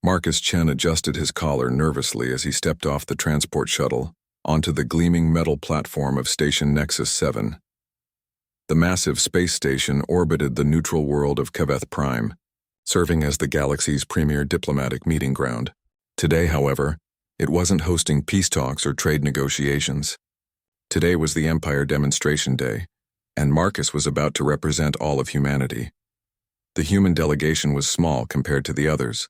Marcus Chen adjusted his collar nervously as he stepped off the transport shuttle onto the gleaming metal platform of Station Nexus 7. The massive space station orbited the neutral world of Kaveth Prime, serving as the galaxy's premier diplomatic meeting ground. Today, however, it wasn't hosting peace talks or trade negotiations. Today was the Empire Demonstration Day, and Marcus was about to represent all of humanity. The human delegation was small compared to the others.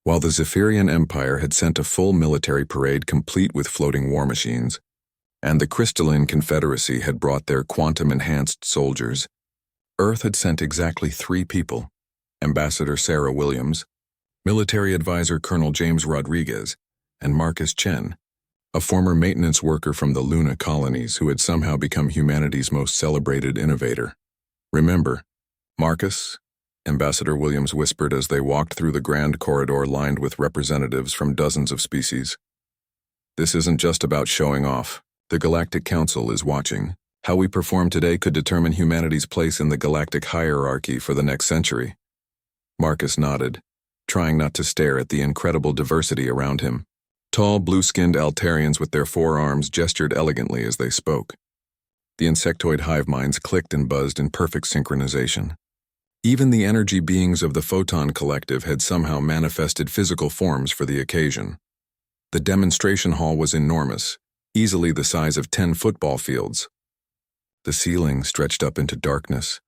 While the Zephyrian Empire had sent a full military parade complete with floating war machines, and the Crystalline Confederacy had brought their quantum-enhanced soldiers, Earth had sent exactly 3 people: Ambassador Sarah Williams, Military Advisor Colonel James Rodriguez, and Marcus Chen, a former maintenance worker from the Luna colonies who had somehow become humanity's most celebrated innovator. "Remember, Marcus?" Ambassador Williams whispered as they walked through the grand corridor lined with representatives from dozens of species. "This isn't just about showing off. The Galactic Council is watching. How we perform today could determine humanity's place in the galactic hierarchy for the next century." Marcus nodded, trying not to stare at the incredible diversity around him. Tall, blue-skinned Altarians with their forearms gestured elegantly as they spoke. The insectoid hive minds clicked and buzzed in perfect synchronization. Even the energy beings of the Photon Collective had somehow manifested physical forms for the occasion. The demonstration hall was enormous, easily the size of 10 football fields. The ceiling stretched up into darkness,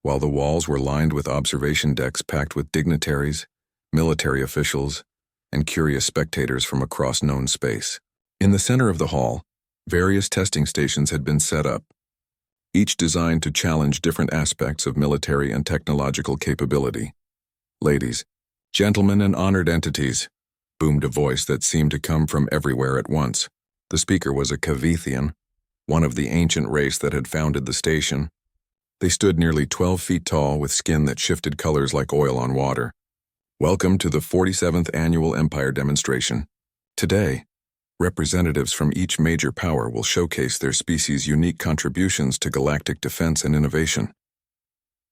while the walls were lined with observation decks packed with dignitaries, military officials, and curious spectators from across known space. In the center of the hall, various testing stations had been set up, each designed to challenge different aspects of military and technological capability. "Ladies, gentlemen, and honored entities," boomed a voice that seemed to come from everywhere at once. The speaker was a Kavethian, one of the ancient race that had founded the station. They stood nearly 12 feet tall with skin that shifted colors like oil on water. "Welcome to the 47th Annual Empire Demonstration. Today, representatives from each major power will showcase their species' unique contributions to galactic defense and innovation."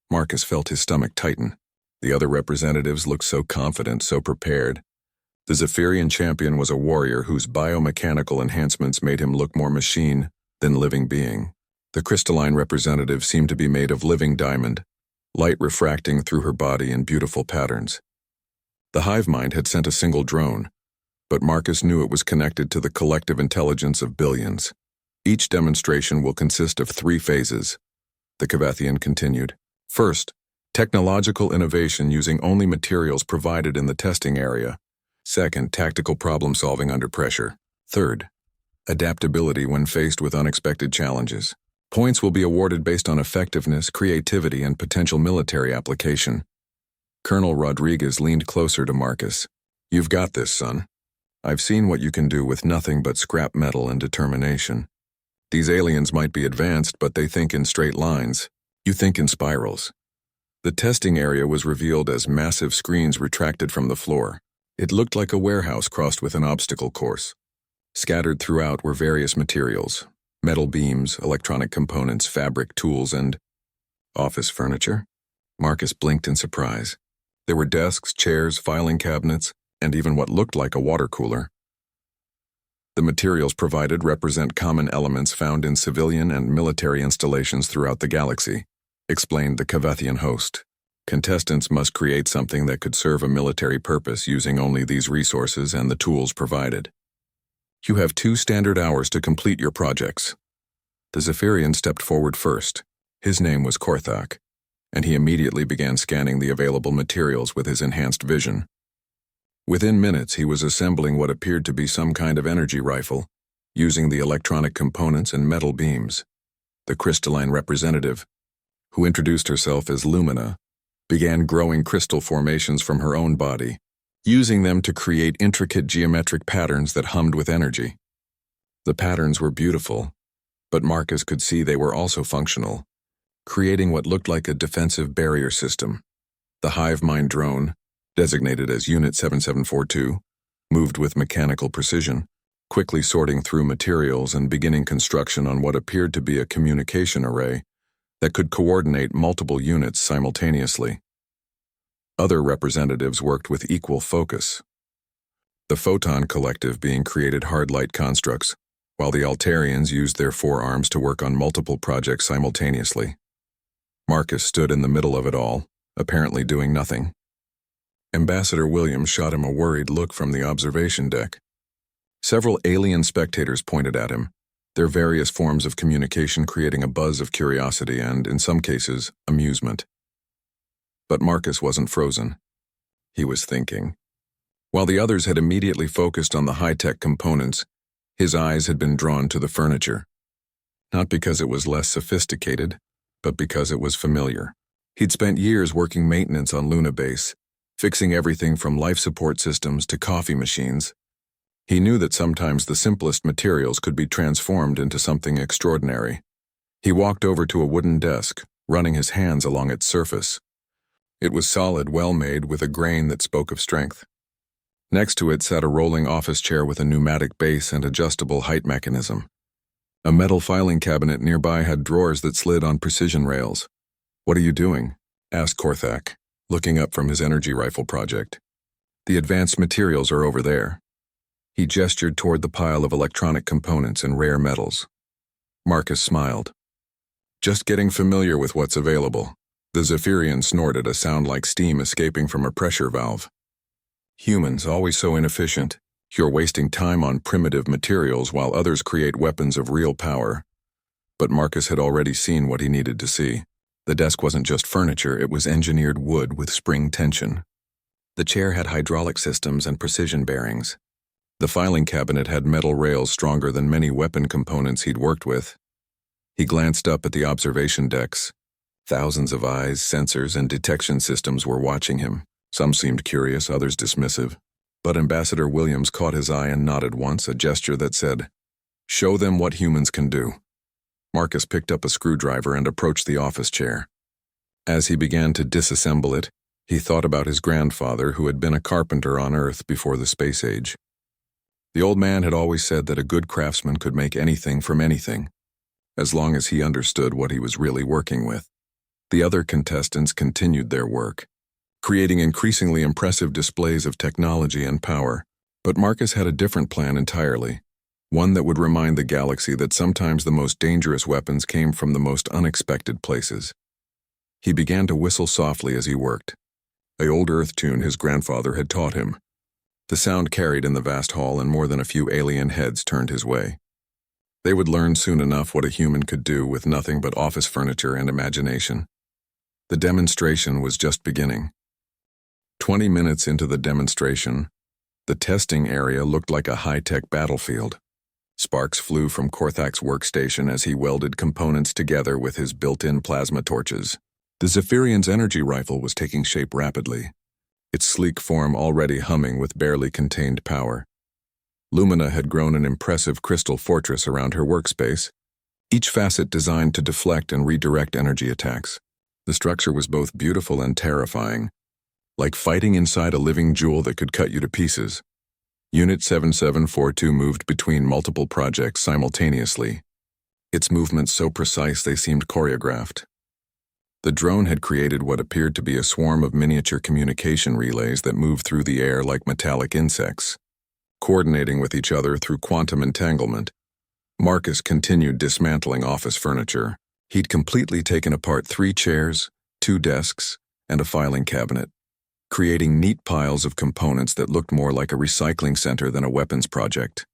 Marcus felt his stomach tighten. The other representatives looked so confident, so prepared. The Zephyrian champion was a warrior whose biomechanical enhancements made him look more machine than living being. The crystalline representative seemed to be made of living diamond, light refracting through her body in beautiful patterns. The hive mind had sent a single drone, but Marcus knew it was connected to the collective intelligence of billions. "Each demonstration will consist of 3 phases," the Kavethian continued. "First, technological innovation using only materials provided in the testing area. Second, tactical problem-solving under pressure. Third, adaptability when faced with unexpected challenges. Points will be awarded based on effectiveness, creativity, and potential military application." Colonel Rodriguez leaned closer to Marcus. "You've got this, son. I've seen what you can do with nothing but scrap metal and determination. These aliens might be advanced, but they think in straight lines. You think in spirals." The testing area was revealed as massive screens retracted from the floor. It looked like a warehouse crossed with an obstacle course. Scattered throughout were various materials: metal beams, electronic components, fabric, tools, and office furniture. Marcus blinked in surprise. There were desks, chairs, filing cabinets, and even what looked like a water cooler. The materials provided represent common elements found in civilian and military installations throughout the galaxy, explained the Kavethian host. Contestants must create something that could serve a military purpose using only these resources and the tools provided. "You have 2 standard hours to complete your projects." The Zephyrian stepped forward first. His name was Korthak, and he immediately began scanning the available materials with his enhanced vision. Within minutes, he was assembling what appeared to be some kind of energy rifle, using the electronic components and metal beams. The crystalline representative, who introduced herself as Lumina, began growing crystal formations from her own body, using them to create intricate geometric patterns that hummed with energy. The patterns were beautiful, but Marcus could see they were also functional, creating what looked like a defensive barrier system. The hive mind drone, designated as Unit 7742, moved with mechanical precision, quickly sorting through materials and beginning construction on what appeared to be a communication array that could coordinate multiple units simultaneously. Other representatives worked with equal focus. The Photon Collective being created hard light constructs, while the Altarians used their forearms to work on multiple projects simultaneously. Marcus stood in the middle of it all, apparently doing nothing. Ambassador Williams shot him a worried look from the observation deck. Several alien spectators pointed at him, their various forms of communication creating a buzz of curiosity and, in some cases, amusement. But Marcus wasn't frozen. He was thinking. While the others had immediately focused on the high-tech components, his eyes had been drawn to the furniture. Not because it was less sophisticated, but because it was familiar. He'd spent years working maintenance on Luna Base, fixing everything from life support systems to coffee machines. He knew that sometimes the simplest materials could be transformed into something extraordinary. He walked over to a wooden desk, running his hands along its surface. It was solid, well-made, with a grain that spoke of strength. Next to it sat a rolling office chair with a pneumatic base and adjustable height mechanism. A metal filing cabinet nearby had drawers that slid on precision rails. "What are you doing?" asked Korthak, looking up from his energy rifle project. "The advanced materials are over there." He gestured toward the pile of electronic components and rare metals. Marcus smiled. "Just getting familiar with what's available." The Zephyrian snorted, a sound like steam escaping from a pressure valve. "Humans, always so inefficient. You're wasting time on primitive materials while others create weapons of real power." But Marcus had already seen what he needed to see. The desk wasn't just furniture, it was engineered wood with spring tension. The chair had hydraulic systems and precision bearings. The filing cabinet had metal rails stronger than many weapon components he'd worked with. He glanced up at the observation decks. Thousands of eyes, sensors, and detection systems were watching him. Some seemed curious, others dismissive. But Ambassador Williams caught his eye and nodded once, a gesture that said, "Show them what humans can do." Marcus picked up a screwdriver and approached the office chair. As he began to disassemble it, he thought about his grandfather, who had been a carpenter on Earth before the space age. The old man had always said that a good craftsman could make anything from anything, as long as he understood what he was really working with. The other contestants continued their work, creating increasingly impressive displays of technology and power. But Marcus had a different plan entirely, one that would remind the galaxy that sometimes the most dangerous weapons came from the most unexpected places. He began to whistle softly as he worked, an old Earth tune his grandfather had taught him. The sound carried in the vast hall, and more than a few alien heads turned his way. They would learn soon enough what a human could do with nothing but office furniture and imagination. The demonstration was just beginning. 20 minutes into the demonstration, the testing area looked like a high-tech battlefield. Sparks flew from Korthak's workstation as he welded components together with his built-in plasma torches. The Zephyrian's energy rifle was taking shape rapidly, its sleek form already humming with barely contained power. Lumina had grown an impressive crystal fortress around her workspace, each facet designed to deflect and redirect energy attacks. The structure was both beautiful and terrifying, like fighting inside a living jewel that could cut you to pieces. Unit 7742 moved between multiple projects simultaneously, its movements so precise they seemed choreographed. The drone had created what appeared to be a swarm of miniature communication relays that moved through the air like metallic insects, coordinating with each other through quantum entanglement. Marcus continued dismantling office furniture. He'd completely taken apart 3 chairs, 2 desks, and a filing cabinet, creating neat piles of components that looked more like a recycling center than a weapons project.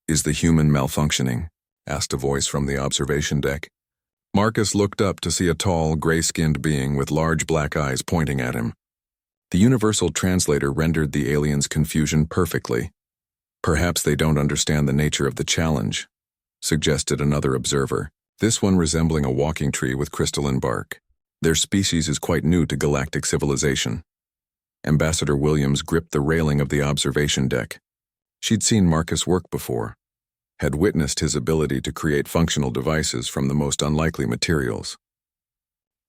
"Is the human malfunctioning?" asked a voice from the observation deck. Marcus looked up to see a tall, gray-skinned being with large black eyes pointing at him. The universal translator rendered the alien's confusion perfectly. "Perhaps they don't understand the nature of the challenge," suggested another observer, this one resembling a walking tree with crystalline bark. "Their species is quite new to galactic civilization." Ambassador Williams gripped the railing of the observation deck. She'd seen Marcus work before, had witnessed his ability to create functional devices from the most unlikely materials.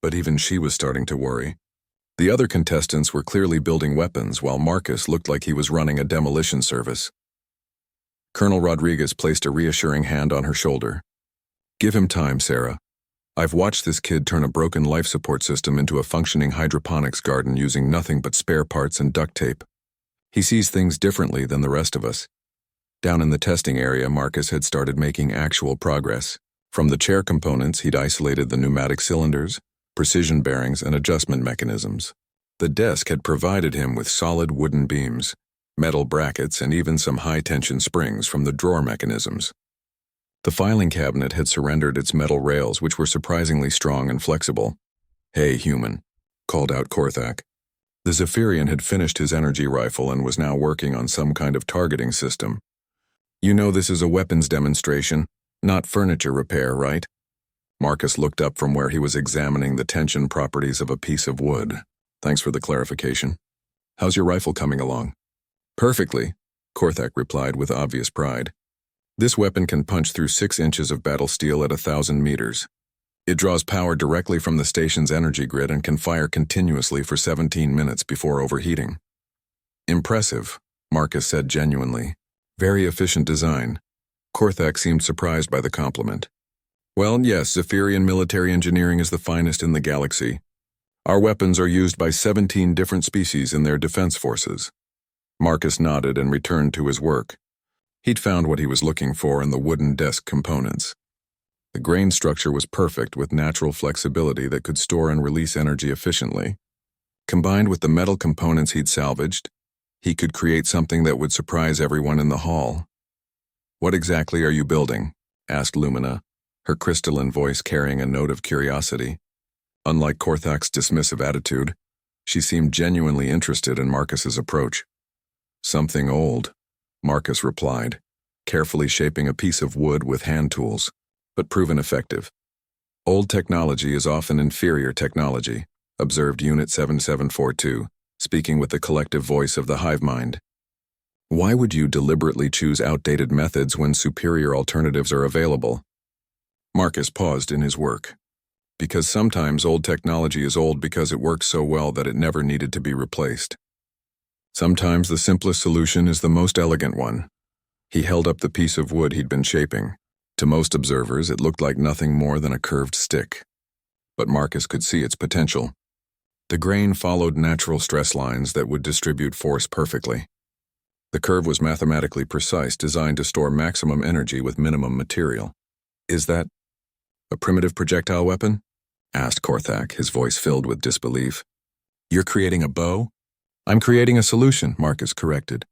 But even she was starting to worry. The other contestants were clearly building weapons, while Marcus looked like he was running a demolition service. Colonel Rodriguez placed a reassuring hand on her shoulder. "Give him time, Sarah. I've watched this kid turn a broken life support system into a functioning hydroponics garden using nothing but spare parts and duct tape. He sees things differently than the rest of us. Down in the testing area, Marcus had started making actual progress. From the chair components, he'd isolated the pneumatic cylinders, precision bearings, and adjustment mechanisms. The desk had provided him with solid wooden beams, metal brackets, and even some high-tension springs from the drawer mechanisms. The filing cabinet had surrendered its metal rails, which were surprisingly strong and flexible. "Hey, human," called out Korthak. The Zephyrian had finished his energy rifle and was now working on some kind of targeting system. "You know this is a weapons demonstration, not furniture repair, right?" Marcus looked up from where he was examining the tension properties of a piece of wood. "Thanks for the clarification. How's your rifle coming along?" "Perfectly," Korthak replied with obvious pride. "This weapon can punch through 6 inches of battle steel at 1,000 meters. It draws power directly from the station's energy grid and can fire continuously for 17 minutes before overheating." "Impressive," Marcus said genuinely. "Very efficient design." Korthak seemed surprised by the compliment. "Well, yes, Zephyrian military engineering is the finest in the galaxy. Our weapons are used by 17 different species in their defense forces." Marcus nodded and returned to his work. He'd found what he was looking for in the wooden desk components. The grain structure was perfect with natural flexibility that could store and release energy efficiently. Combined with the metal components he'd salvaged, he could create something that would surprise everyone in the hall. "What exactly are you building?" asked Lumina, her crystalline voice carrying a note of curiosity. Unlike Korthak's dismissive attitude, she seemed genuinely interested in Marcus's approach. "Something old," Marcus replied, carefully shaping a piece of wood with hand tools, but proven effective. "Old technology is often inferior technology," observed Unit 7742, speaking with the collective voice of the hive mind. "Why would you deliberately choose outdated methods when superior alternatives are available?" Marcus paused in his work. "Because sometimes old technology is old because it works so well that it never needed to be replaced. Sometimes the simplest solution is the most elegant one." He held up the piece of wood he'd been shaping. To most observers, it looked like nothing more than a curved stick. But Marcus could see its potential. The grain followed natural stress lines that would distribute force perfectly. The curve was mathematically precise, designed to store maximum energy with minimum material. "Is that a primitive projectile weapon?" asked Korthak, his voice filled with disbelief. "You're creating a bow?" "I'm creating a solution," Marcus corrected.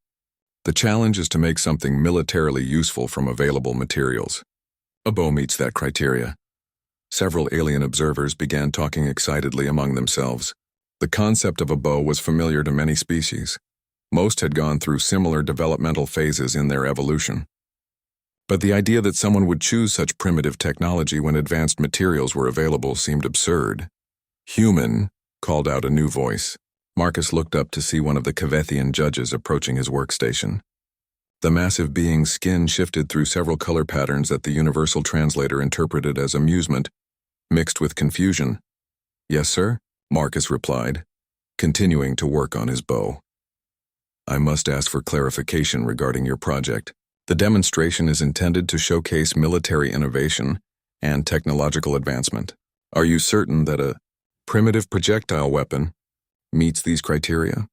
"The challenge is to make something militarily useful from available materials. A bow meets that criteria." Several alien observers began talking excitedly among themselves. The concept of a bow was familiar to many species. Most had gone through similar developmental phases in their evolution. But the idea that someone would choose such primitive technology when advanced materials were available seemed absurd. "Human," called out a new voice. Marcus looked up to see one of the Kvethian judges approaching his workstation. The massive being's skin shifted through several color patterns that the universal translator interpreted as amusement, mixed with confusion. "Yes, sir," Marcus replied, continuing to work on his bow. "I must ask for clarification regarding your project. The demonstration is intended to showcase military innovation and technological advancement. Are you certain that a primitive projectile weapon meets these criteria?"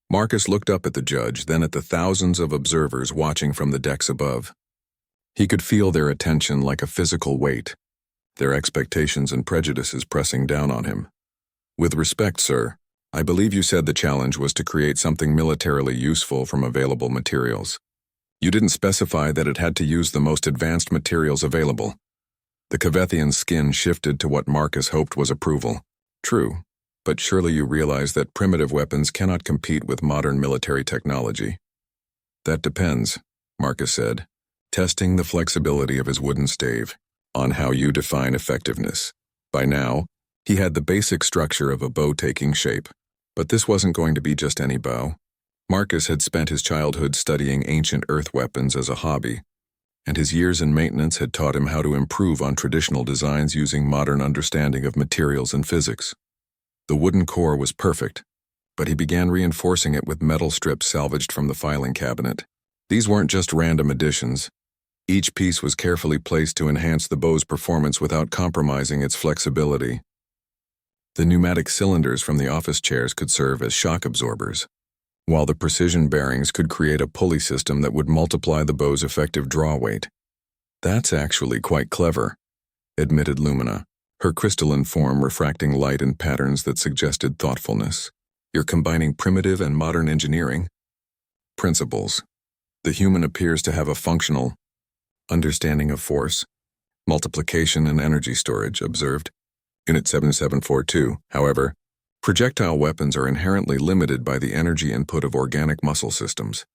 Marcus looked up at the judge, then at the thousands of observers watching from the decks above. He could feel their attention like a physical weight, their expectations and prejudices pressing down on him. "With respect, sir, I believe you said the challenge was to create something militarily useful from available materials. You didn't specify that it had to use the most advanced materials available." The Kvethian's skin shifted to what Marcus hoped was approval. "True. But surely you realize that primitive weapons cannot compete with modern military technology." "That depends," Marcus said, testing the flexibility of his wooden stave, "on how you define effectiveness." By now, he had the basic structure of a bow taking shape, but this wasn't going to be just any bow. Marcus had spent his childhood studying ancient earth weapons as a hobby, and his years in maintenance had taught him how to improve on traditional designs using modern understanding of materials and physics. The wooden core was perfect, but he began reinforcing it with metal strips salvaged from the filing cabinet. These weren't just random additions. Each piece was carefully placed to enhance the bow's performance without compromising its flexibility. The pneumatic cylinders from the office chairs could serve as shock absorbers, while the precision bearings could create a pulley system that would multiply the bow's effective draw weight. "That's actually quite clever," admitted Lumina, her crystalline form refracting light in patterns that suggested thoughtfulness. "You're combining primitive and modern engineering principles. The human appears to have a functional understanding of force, multiplication, and energy storage," observed. Unit 7742, however, projectile weapons are inherently limited by the energy input of organic muscle systems.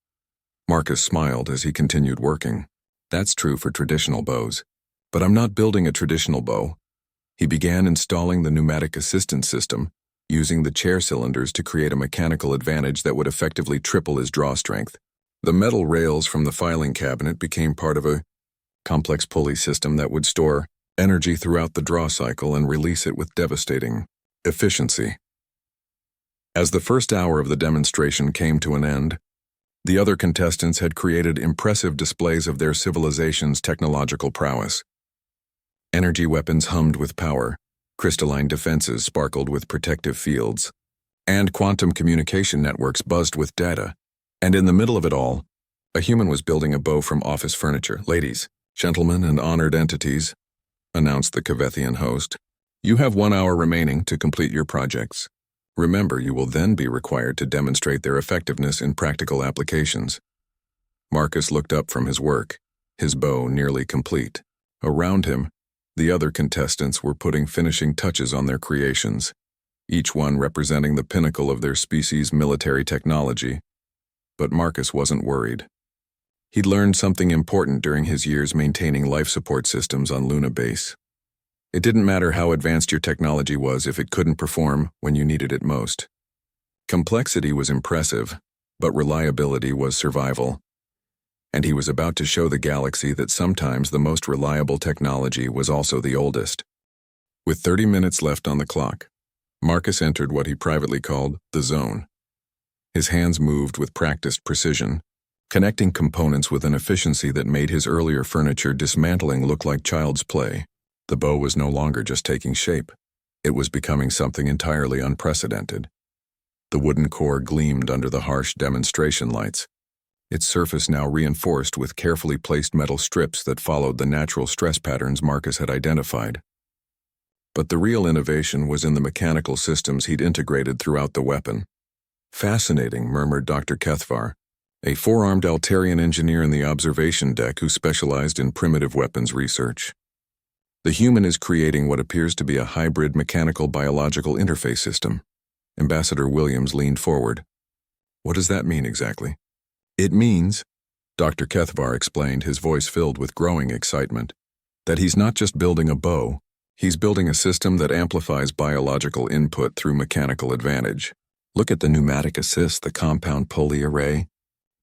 Marcus smiled as he continued working. "That's true for traditional bows. But I'm not building a traditional bow." He began installing the pneumatic assistance system, using the chair cylinders to create a mechanical advantage that would effectively triple his draw strength. The metal rails from the filing cabinet became part of a complex pulley system that would store energy throughout the draw cycle and release it with devastating efficiency. As the first hour of the demonstration came to an end, the other contestants had created impressive displays of their civilization's technological prowess. Energy weapons hummed with power, crystalline defenses sparkled with protective fields, and quantum communication networks buzzed with data. And in the middle of it all, a human was building a bow from office furniture. "Ladies, gentlemen, and honored entities," announced the Kavethian host, "you have 1 hour remaining to complete your projects. Remember, you will then be required to demonstrate their effectiveness in practical applications." Marcus looked up from his work, his bow nearly complete. Around him, the other contestants were putting finishing touches on their creations, each one representing the pinnacle of their species' military technology. But Marcus wasn't worried. He'd learned something important during his years maintaining life support systems on Luna Base. It didn't matter how advanced your technology was if it couldn't perform when you needed it most. Complexity was impressive, but reliability was survival. And he was about to show the galaxy that sometimes the most reliable technology was also the oldest. With 30 minutes left on the clock, Marcus entered what he privately called the zone. His hands moved with practiced precision, connecting components with an efficiency that made his earlier furniture dismantling look like child's play. The bow was no longer just taking shape. It was becoming something entirely unprecedented. The wooden core gleamed under the harsh demonstration lights, its surface now reinforced with carefully placed metal strips that followed the natural stress patterns Marcus had identified. But the real innovation was in the mechanical systems he'd integrated throughout the weapon. "Fascinating," murmured Dr. Kethvar, a four-armed Altarian engineer in the observation deck who specialized in primitive weapons research. "The human is creating what appears to be a hybrid mechanical-biological interface system." Ambassador Williams leaned forward. "What does that mean exactly?" "It means," Dr. Kethvar explained, his voice filled with growing excitement, "that he's not just building a bow, he's building a system that amplifies biological input through mechanical advantage. Look at the pneumatic assist, the compound pulley array,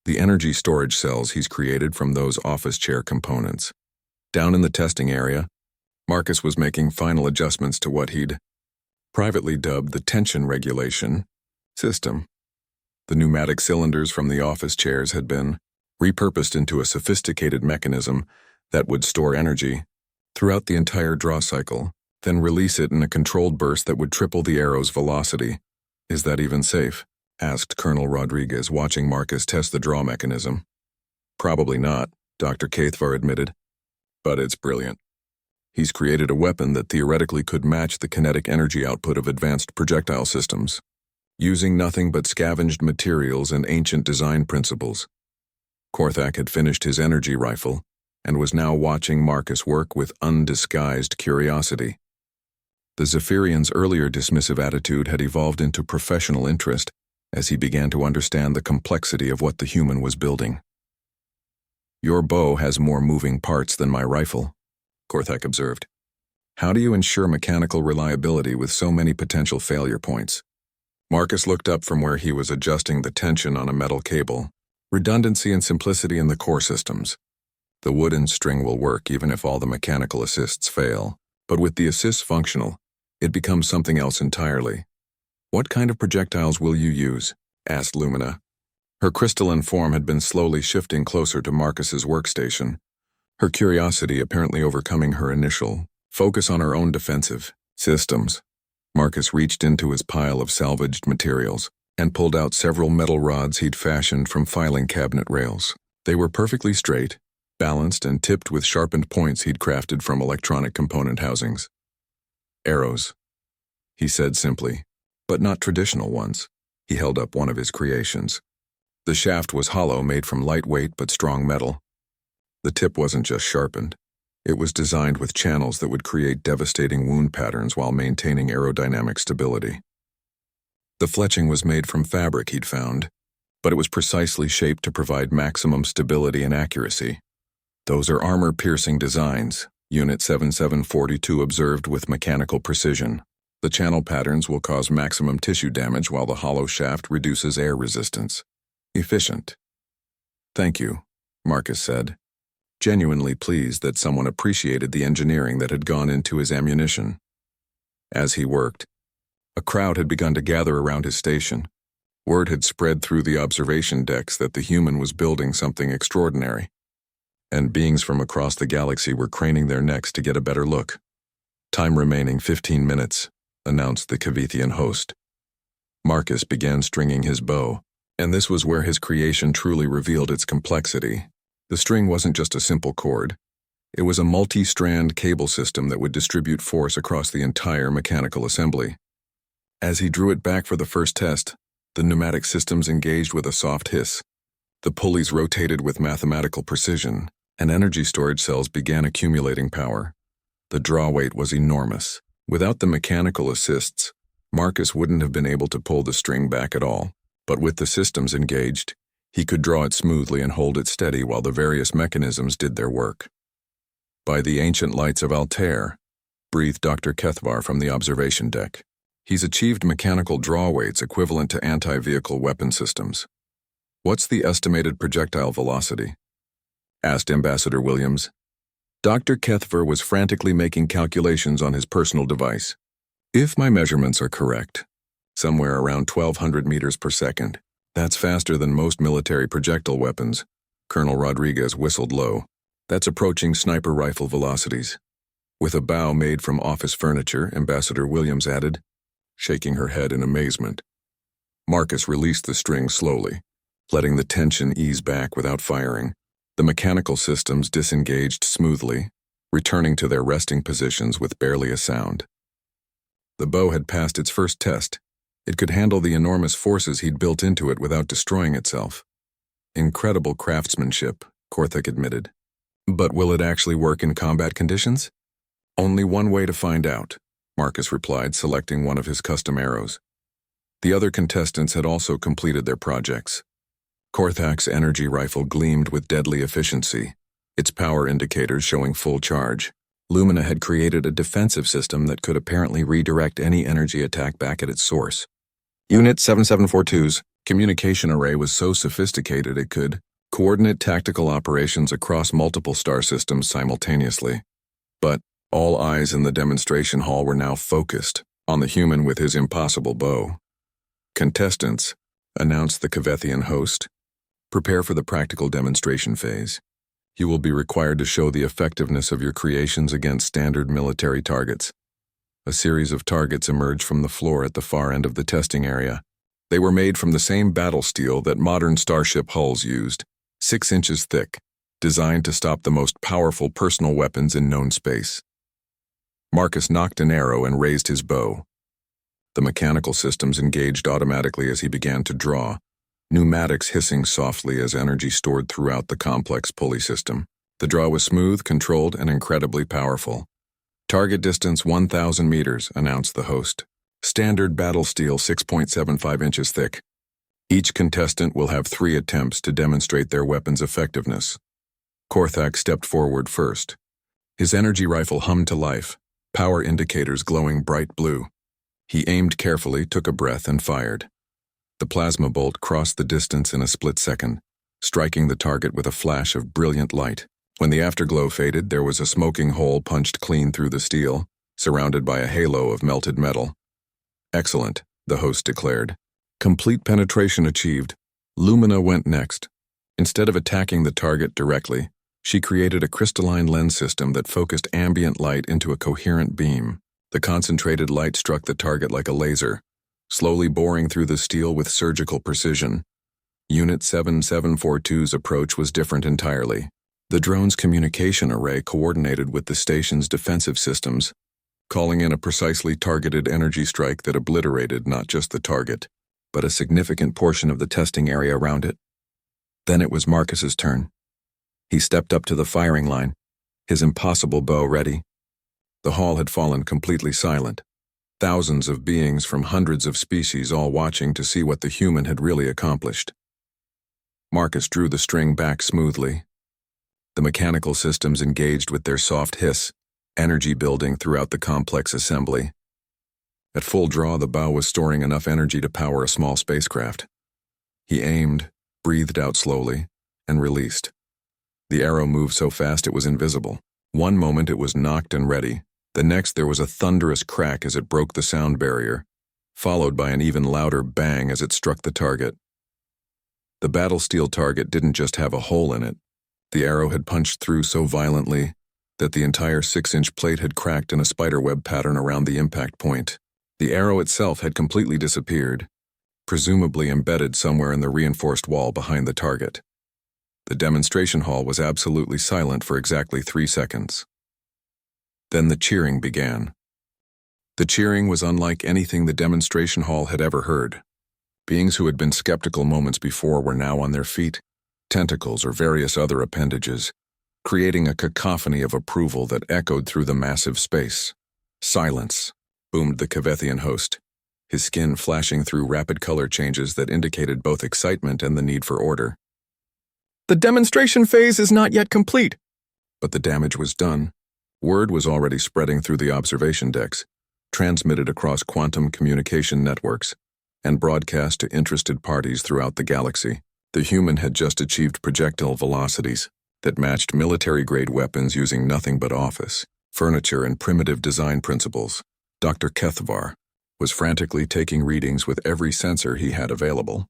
the energy storage cells he's created from those office chair components." Down in the testing area, Marcus was making final adjustments to what he'd privately dubbed the tension regulation system. The pneumatic cylinders from the office chairs had been repurposed into a sophisticated mechanism that would store energy throughout the entire draw cycle, then release it in a controlled burst that would triple the arrow's velocity. "Is that even safe?" asked Colonel Rodriguez, watching Marcus test the draw mechanism. "Probably not," Dr. Kethvar admitted, "but it's brilliant. He's created a weapon that theoretically could match the kinetic energy output of advanced projectile systems, using nothing but scavenged materials and ancient design principles." Korthak had finished his energy rifle and was now watching Marcus work with undisguised curiosity. The Zephyrian's earlier dismissive attitude had evolved into professional interest as he began to understand the complexity of what the human was building. "Your bow has more moving parts than my rifle," Korthak observed. "How do you ensure mechanical reliability with so many potential failure points?" Marcus looked up from where he was adjusting the tension on a metal cable. "Redundancy and simplicity in the core systems. The wooden string will work even if all the mechanical assists fail, but with the assists functional, it becomes something else entirely." "What kind of projectiles will you use?" asked Lumina. Her crystalline form had been slowly shifting closer to Marcus's workstation, her curiosity apparently overcoming her initial focus on her own defensive systems. Marcus reached into his pile of salvaged materials and pulled out several metal rods he'd fashioned from filing cabinet rails. They were perfectly straight, balanced, and tipped with sharpened points he'd crafted from electronic component housings. Arrows, he said simply, but not traditional ones. He held up one of his creations. The shaft was hollow, made from lightweight but strong metal. The tip wasn't just sharpened. It was designed with channels that would create devastating wound patterns while maintaining aerodynamic stability. The fletching was made from fabric he'd found, but it was precisely shaped to provide maximum stability and accuracy. "Those are armor-piercing designs," Unit 7742 observed with mechanical precision. "The channel patterns will cause maximum tissue damage while the hollow shaft reduces air resistance. Efficient." "Thank you," Marcus said, genuinely pleased that someone appreciated the engineering that had gone into his ammunition. As he worked, a crowd had begun to gather around his station. Word had spread through the observation decks that the human was building something extraordinary, and beings from across the galaxy were craning their necks to get a better look. "Time remaining 15 minutes, announced the Kavithian host. Marcus began stringing his bow, and this was where his creation truly revealed its complexity. The string wasn't just a simple cord. It was a multi-strand cable system that would distribute force across the entire mechanical assembly. As he drew it back for the first test, the pneumatic systems engaged with a soft hiss. The pulleys rotated with mathematical precision, and energy storage cells began accumulating power. The draw weight was enormous. Without the mechanical assists, Marcus wouldn't have been able to pull the string back at all, but with the systems engaged, he could draw it smoothly and hold it steady while the various mechanisms did their work. "By the ancient lights of Altair," breathed Dr. Kethvar from the observation deck. "He's achieved mechanical draw weights equivalent to anti-vehicle weapon systems." "What's the estimated projectile velocity?" asked Ambassador Williams. Dr. Kethvar was frantically making calculations on his personal device. "If my measurements are correct, somewhere around 1,200 meters per second. That's faster than most military projectile weapons." Colonel Rodriguez whistled low. "That's approaching sniper rifle velocities." With a bow made from office furniture, Ambassador Williams added, shaking her head in amazement. Marcus released the string slowly, letting the tension ease back without firing. The mechanical systems disengaged smoothly, returning to their resting positions with barely a sound. The bow had passed its first test. It could handle the enormous forces he'd built into it without destroying itself. "Incredible craftsmanship," Korthik admitted. "But will it actually work in combat conditions?" "Only one way to find out," Marcus replied, selecting one of his custom arrows. The other contestants had also completed their projects. Korthak's energy rifle gleamed with deadly efficiency, its power indicators showing full charge. Lumina had created a defensive system that could apparently redirect any energy attack back at its source. Unit 7742's communication array was so sophisticated it could coordinate tactical operations across multiple star systems simultaneously. But all eyes in the demonstration hall were now focused on the human with his impossible bow. "Contestants," announced the Kvethian host, "prepare for the practical demonstration phase. You will be required to show the effectiveness of your creations against standard military targets." A series of targets emerged from the floor at the far end of the testing area. They were made from the same battle steel that modern starship hulls used, 6 inches thick, designed to stop the most powerful personal weapons in known space. Marcus knocked an arrow and raised his bow. The mechanical systems engaged automatically as he began to draw, pneumatics hissing softly as energy stored throughout the complex pulley system. The draw was smooth, controlled, and incredibly powerful. "Target distance 1,000 meters, announced the host. "Standard battle steel 6.75 inches thick. Each contestant will have 3 attempts to demonstrate their weapon's effectiveness." Korthak stepped forward first. His energy rifle hummed to life, power indicators glowing bright blue. He aimed carefully, took a breath, and fired. The plasma bolt crossed the distance in a split second, striking the target with a flash of brilliant light. When the afterglow faded, there was a smoking hole punched clean through the steel, surrounded by a halo of melted metal. "Excellent," the host declared. "Complete penetration achieved." Lumina went next. Instead of attacking the target directly, She created a crystalline lens system that focused ambient light into a coherent beam. The concentrated light struck the target like a laser, slowly boring through the steel with surgical precision. Unit 7742's approach was different entirely. The drone's communication array coordinated with the station's defensive systems, calling in a precisely targeted energy strike that obliterated not just the target, but a significant portion of the testing area around it. Then it was Marcus's turn. He stepped up to the firing line, his impossible bow ready. The hall had fallen completely silent, thousands of beings from hundreds of species all watching to see what the human had really accomplished. Marcus drew the string back smoothly. The mechanical systems engaged with their soft hiss, energy building throughout the complex assembly. At full draw, the bow was storing enough energy to power a small spacecraft. He aimed, breathed out slowly, and released. The arrow moved so fast it was invisible. One moment it was knocked and ready. The next there was a thunderous crack as it broke the sound barrier, followed by an even louder bang as it struck the target. The battle steel target didn't just have a hole in it. The arrow had punched through so violently that the entire 6-inch plate had cracked in a spiderweb pattern around the impact point. The arrow itself had completely disappeared, presumably embedded somewhere in the reinforced wall behind the target. The demonstration hall was absolutely silent for exactly 3 seconds. Then the cheering began. The cheering was unlike anything the demonstration hall had ever heard. Beings who had been skeptical moments before were now on their feet, tentacles or various other appendages, creating a cacophony of approval that echoed through the massive space. "Silence," boomed the Kvethian host, his skin flashing through rapid color changes that indicated both excitement and the need for order. "The demonstration phase is not yet complete." But the damage was done. Word was already spreading through the observation decks, transmitted across quantum communication networks, and broadcast to interested parties throughout the galaxy. The human had just achieved projectile velocities that matched military-grade weapons using nothing but office, furniture, and primitive design principles. Dr. Kethvar was frantically taking readings with every sensor he had available.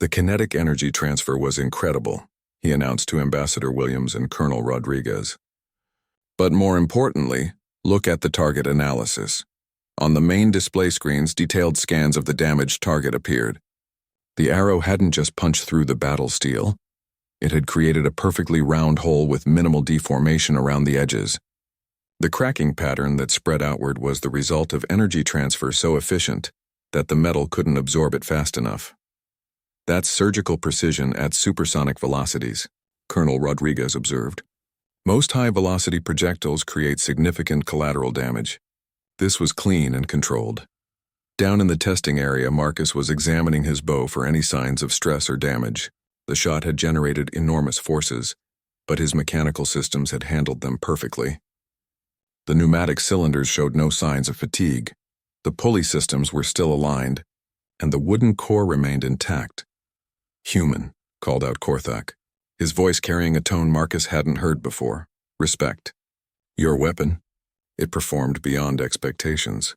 The kinetic energy transfer was incredible, he announced to Ambassador Williams and Colonel Rodriguez. But more importantly, look at the target analysis. On the main display screens, detailed scans of the damaged target appeared. The arrow hadn't just punched through the battle steel. It had created a perfectly round hole with minimal deformation around the edges. The cracking pattern that spread outward was the result of energy transfer so efficient that the metal couldn't absorb it fast enough. That's surgical precision at supersonic velocities, Colonel Rodriguez observed. Most high-velocity projectiles create significant collateral damage. This was clean and controlled. Down in the testing area, Marcus was examining his bow for any signs of stress or damage. The shot had generated enormous forces, but his mechanical systems had handled them perfectly. The pneumatic cylinders showed no signs of fatigue. The pulley systems were still aligned, and the wooden core remained intact. "Human," called out Korthak, his voice carrying a tone Marcus hadn't heard before. "Respect. Your weapon? It performed beyond expectations.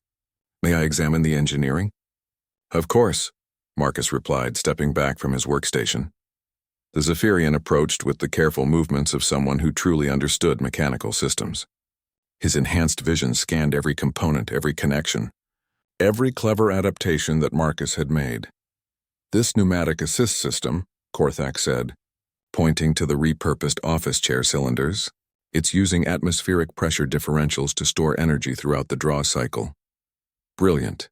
May I examine the engineering?" "Of course," Marcus replied, stepping back from his workstation. The Zephyrian approached with the careful movements of someone who truly understood mechanical systems. His enhanced vision scanned every component, every connection, every clever adaptation that Marcus had made. "This pneumatic assist system," Korthak said, pointing to the repurposed office chair cylinders, "it's using atmospheric pressure differentials to store energy throughout the draw cycle. Brilliant.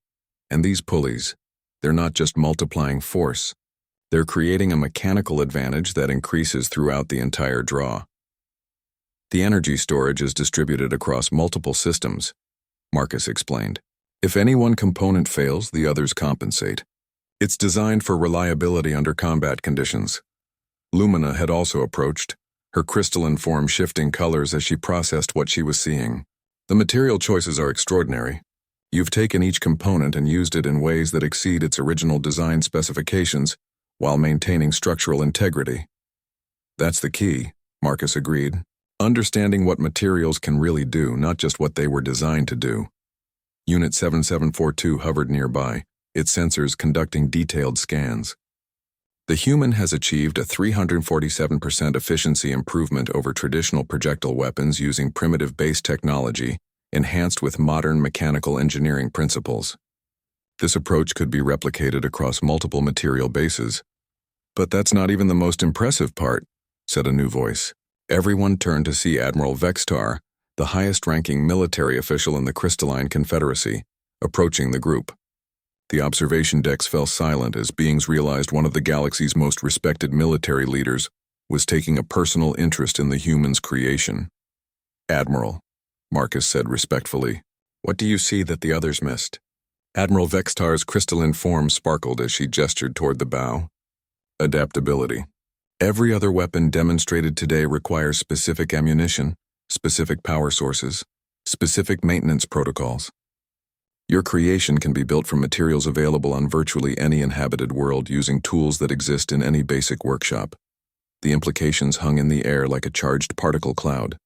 And these pulleys, they're not just multiplying force, they're creating a mechanical advantage that increases throughout the entire draw. The energy storage is distributed across multiple systems," Marcus explained. "If any one component fails, the others compensate. It's designed for reliability under combat conditions." Lumina had also approached, her crystalline form shifting colors as she processed what she was seeing. "The material choices are extraordinary. You've taken each component and used it in ways that exceed its original design specifications while maintaining structural integrity." "That's the key," Marcus agreed. "Understanding what materials can really do, not just what they were designed to do." Unit 7742 hovered nearby, its sensors conducting detailed scans. The human has achieved a 347% efficiency improvement over traditional projectile weapons using primitive base technology, enhanced with modern mechanical engineering principles. This approach could be replicated across multiple material bases. But that's not even the most impressive part, said a new voice. Everyone turned to see Admiral Vextar, the highest-ranking military official in the Crystalline Confederacy, approaching the group. The observation decks fell silent as beings realized one of the galaxy's most respected military leaders was taking a personal interest in the human's creation. Admiral, Marcus said respectfully, what do you see that the others missed? Admiral Vextar's crystalline form sparkled as she gestured toward the bow. Adaptability. Every other weapon demonstrated today requires specific ammunition, specific power sources, specific maintenance protocols. Your creation can be built from materials available on virtually any inhabited world using tools that exist in any basic workshop. The implications hung in the air like a charged particle cloud.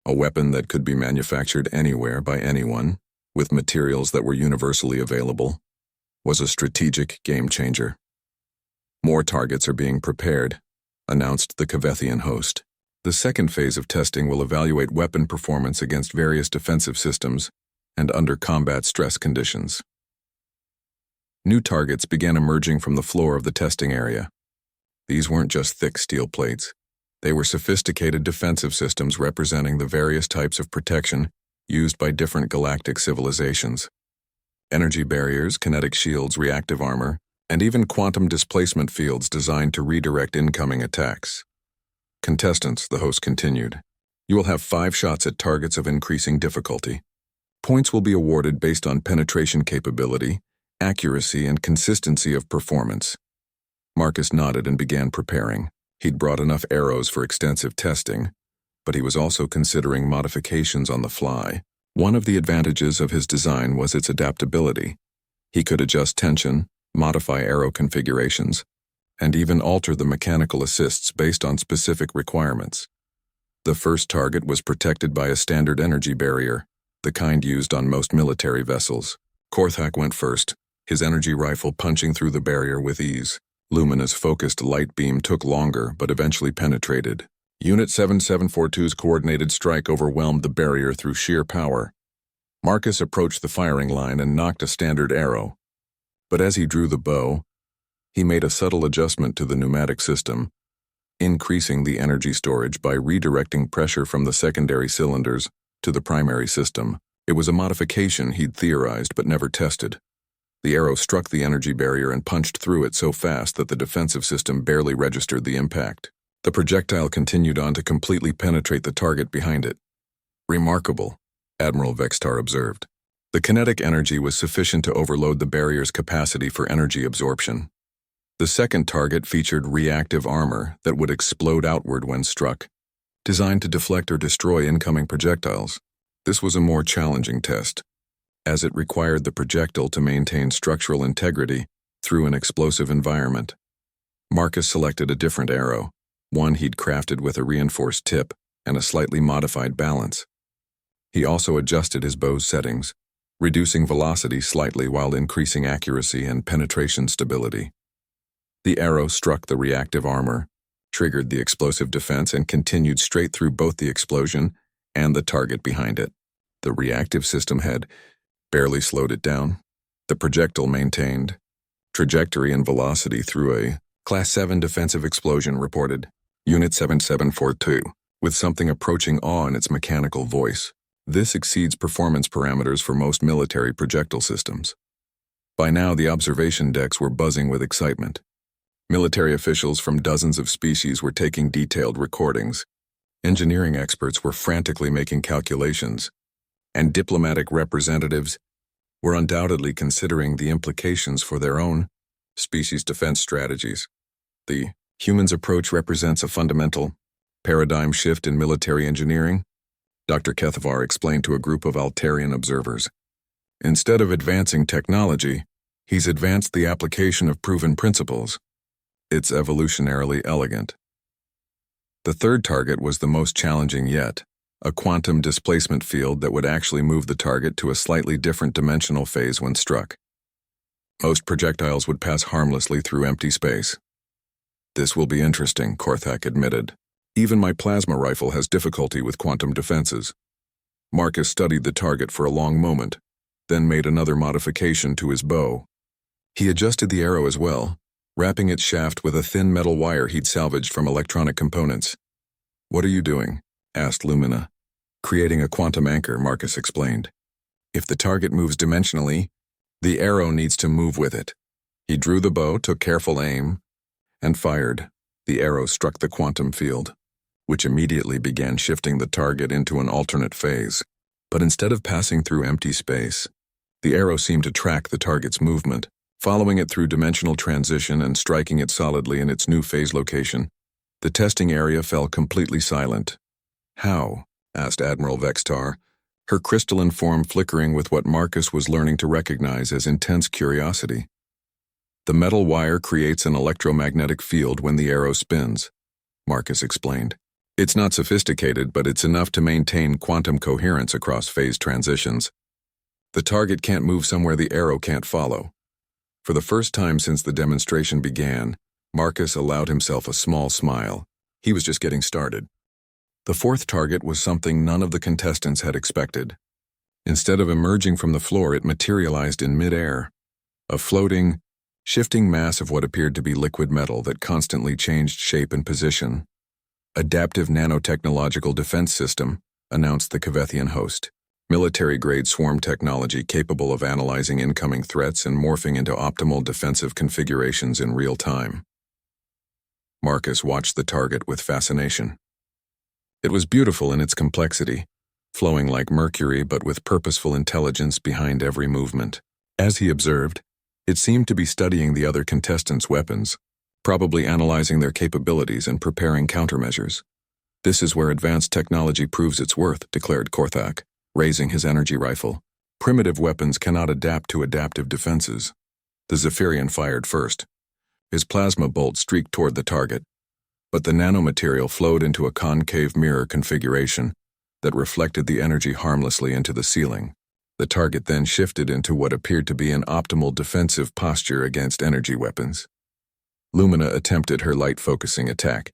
A weapon that could be manufactured anywhere by anyone, with materials that were universally available, was a strategic game-changer. More targets are being prepared, announced the Kavethian host. The second phase of testing will evaluate weapon performance against various defensive systems and under combat stress conditions. New targets began emerging from the floor of the testing area. These weren't just thick steel plates. They were sophisticated defensive systems representing the various types of protection used by different galactic civilizations. Energy barriers, kinetic shields, reactive armor, and even quantum displacement fields designed to redirect incoming attacks. Contestants, the host continued, you will have 5 shots at targets of increasing difficulty. Points will be awarded based on penetration capability, accuracy, and consistency of performance. Marcus nodded and began preparing. He'd brought enough arrows for extensive testing, but he was also considering modifications on the fly. One of the advantages of his design was its adaptability. He could adjust tension, modify arrow configurations, and even alter the mechanical assists based on specific requirements. The first target was protected by a standard energy barrier, the kind used on most military vessels. Korthak went first, his energy rifle punching through the barrier with ease. Lumina's focused light beam took longer but eventually penetrated. Unit 7742's coordinated strike overwhelmed the barrier through sheer power. Marcus approached the firing line and nocked a standard arrow. But as he drew the bow, he made a subtle adjustment to the pneumatic system, increasing the energy storage by redirecting pressure from the secondary cylinders to the primary system. It was a modification he'd theorized but never tested. The arrow struck the energy barrier and punched through it so fast that the defensive system barely registered the impact. The projectile continued on to completely penetrate the target behind it. Remarkable, Admiral Vextar observed. The kinetic energy was sufficient to overload the barrier's capacity for energy absorption. The second target featured reactive armor that would explode outward when struck, designed to deflect or destroy incoming projectiles. This was a more challenging test, as it required the projectile to maintain structural integrity through an explosive environment. Marcus selected a different arrow, one he'd crafted with a reinforced tip and a slightly modified balance. He also adjusted his bow's settings, reducing velocity slightly while increasing accuracy and penetration stability. The arrow struck the reactive armor, triggered the explosive defense, and continued straight through both the explosion and the target behind it. The reactive system had barely slowed it down. The projectile maintained trajectory and velocity through a Class 7 defensive explosion, reported Unit 7742, with something approaching awe in its mechanical voice. This exceeds performance parameters for most military projectile systems. By now, the observation decks were buzzing with excitement. Military officials from dozens of species were taking detailed recordings. Engineering experts were frantically making calculations, and diplomatic representatives were undoubtedly considering the implications for their own species defense strategies. The human's approach represents a fundamental paradigm shift in military engineering, Dr. Kethavar explained to a group of Altarian observers. Instead of advancing technology, he's advanced the application of proven principles. It's evolutionarily elegant. The third target was the most challenging yet, a quantum displacement field that would actually move the target to a slightly different dimensional phase when struck. Most projectiles would pass harmlessly through empty space. This will be interesting, Korthak admitted. Even my plasma rifle has difficulty with quantum defenses. Marcus studied the target for a long moment, then made another modification to his bow. He adjusted the arrow as well, wrapping its shaft with a thin metal wire he'd salvaged from electronic components. "What are you doing?" asked Lumina. "Creating a quantum anchor," Marcus explained. "If the target moves dimensionally, the arrow needs to move with it." He drew the bow, took careful aim, and fired. The arrow struck the quantum field, which immediately began shifting the target into an alternate phase. But instead of passing through empty space, the arrow seemed to track the target's movement, following it through dimensional transition and striking it solidly in its new phase location. The testing area fell completely silent. "How?" asked Admiral Vextar, her crystalline form flickering with what Marcus was learning to recognize as intense curiosity. "The metal wire creates an electromagnetic field when the arrow spins," Marcus explained. "It's not sophisticated, but it's enough to maintain quantum coherence across phase transitions. The target can't move somewhere the arrow can't follow." For the first time since the demonstration began, Marcus allowed himself a small smile. He was just getting started. The fourth target was something none of the contestants had expected. Instead of emerging from the floor, it materialized in midair, a floating, shifting mass of what appeared to be liquid metal that constantly changed shape and position. "Adaptive nanotechnological defense system," announced the Kvethian host. "Military-grade swarm technology capable of analyzing incoming threats and morphing into optimal defensive configurations in real time." Marcus watched the target with fascination. It was beautiful in its complexity, flowing like mercury but with purposeful intelligence behind every movement. As he observed, it seemed to be studying the other contestants' weapons, probably analyzing their capabilities and preparing countermeasures. "This is where advanced technology proves its worth," declared Korthak, raising his energy rifle. "Primitive weapons cannot adapt to adaptive defenses." The Zephyrian fired first. His plasma bolt streaked toward the target, but the nanomaterial flowed into a concave mirror configuration that reflected the energy harmlessly into the ceiling. The target then shifted into what appeared to be an optimal defensive posture against energy weapons. Lumina attempted her light-focusing attack,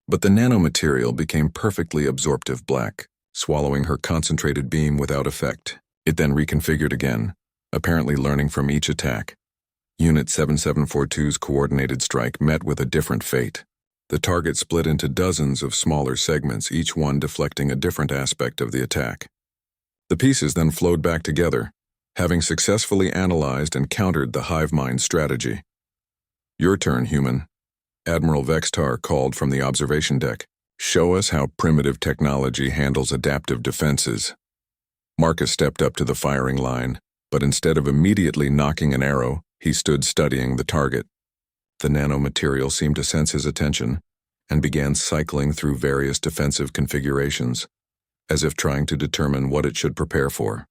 but the nanomaterial became perfectly absorptive black, swallowing her concentrated beam without effect. It then reconfigured again, apparently learning from each attack. Unit 7742's coordinated strike met with a different fate. The target split into dozens of smaller segments, each one deflecting a different aspect of the attack. The pieces then flowed back together, having successfully analyzed and countered the hive mind strategy. "Your turn, human," Admiral Vextar called from the observation deck. "Show us how primitive technology handles adaptive defenses." Marcus stepped up to the firing line, but instead of immediately nocking an arrow, he stood studying the target. The nanomaterial seemed to sense his attention and began cycling through various defensive configurations, as if trying to determine what it should prepare for.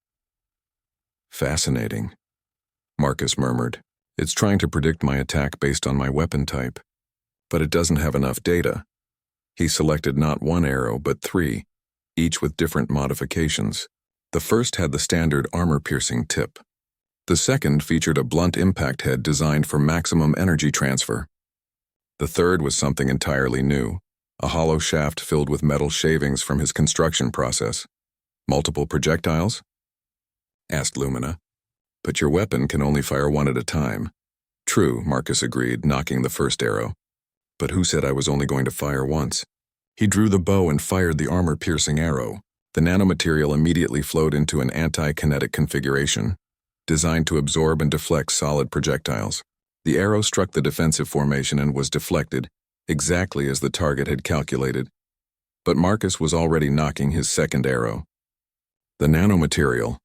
"Fascinating," Marcus murmured. "It's trying to predict my attack based on my weapon type, but it doesn't have enough data." He selected not one arrow, but three, each with different modifications. The first had the standard armor-piercing tip. The second featured a blunt impact head designed for maximum energy transfer. The third was something entirely new, a hollow shaft filled with metal shavings from his construction process. "Multiple projectiles?" asked Lumina. "But your weapon can only fire one at a time." "True," Marcus agreed, knocking the first arrow. "But who said I was only going to fire once?" He drew the bow and fired the armor-piercing arrow. The nanomaterial immediately flowed into an anti-kinetic configuration, designed to absorb and deflect solid projectiles. The arrow struck the defensive formation and was deflected, exactly as the target had calculated. But Marcus was already knocking his second arrow. The nanomaterial,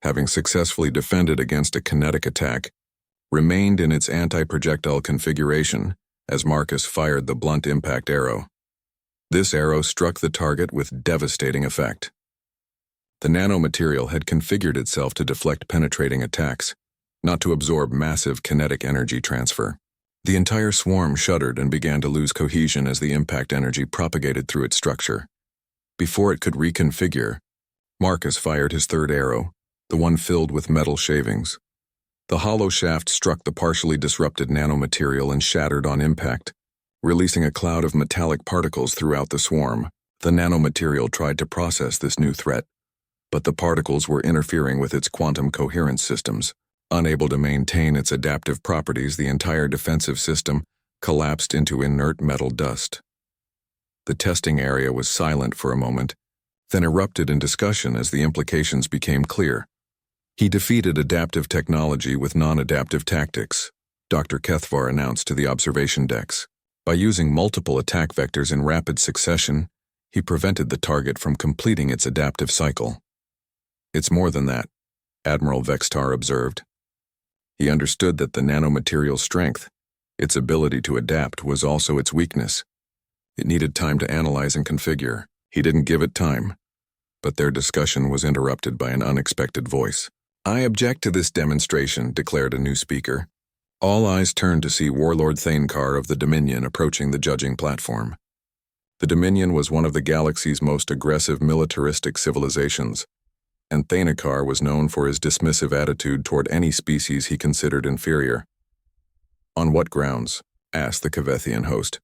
having successfully defended against a kinetic attack, remained in its anti-projectile configuration as Marcus fired the blunt impact arrow. This arrow struck the target with devastating effect. The nanomaterial had configured itself to deflect penetrating attacks, not to absorb massive kinetic energy transfer. The entire swarm shuddered and began to lose cohesion as the impact energy propagated through its structure. Before it could reconfigure, Marcus fired his third arrow, the one filled with metal shavings. The hollow shaft struck the partially disrupted nanomaterial and shattered on impact, releasing a cloud of metallic particles throughout the swarm. The nanomaterial tried to process this new threat, but the particles were interfering with its quantum coherence systems. Unable to maintain its adaptive properties, the entire defensive system collapsed into inert metal dust. The testing area was silent for a moment, then erupted in discussion as the implications became clear. He defeated adaptive technology with non-adaptive tactics, Dr. Kethvar announced to the observation decks. By using multiple attack vectors in rapid succession, he prevented the target from completing its adaptive cycle. It's more than that, Admiral Vextar observed. He understood that the nanomaterial's strength, its ability to adapt, was also its weakness. It needed time to analyze and configure. He didn't give it time, but their discussion was interrupted by an unexpected voice. "I object to this demonstration," declared a new speaker. All eyes turned to see Warlord Thainkar of the Dominion approaching the judging platform. The Dominion was one of the galaxy's most aggressive militaristic civilizations, and Thainkar was known for his dismissive attitude toward any species he considered inferior. "On what grounds?" asked the Kavethian host.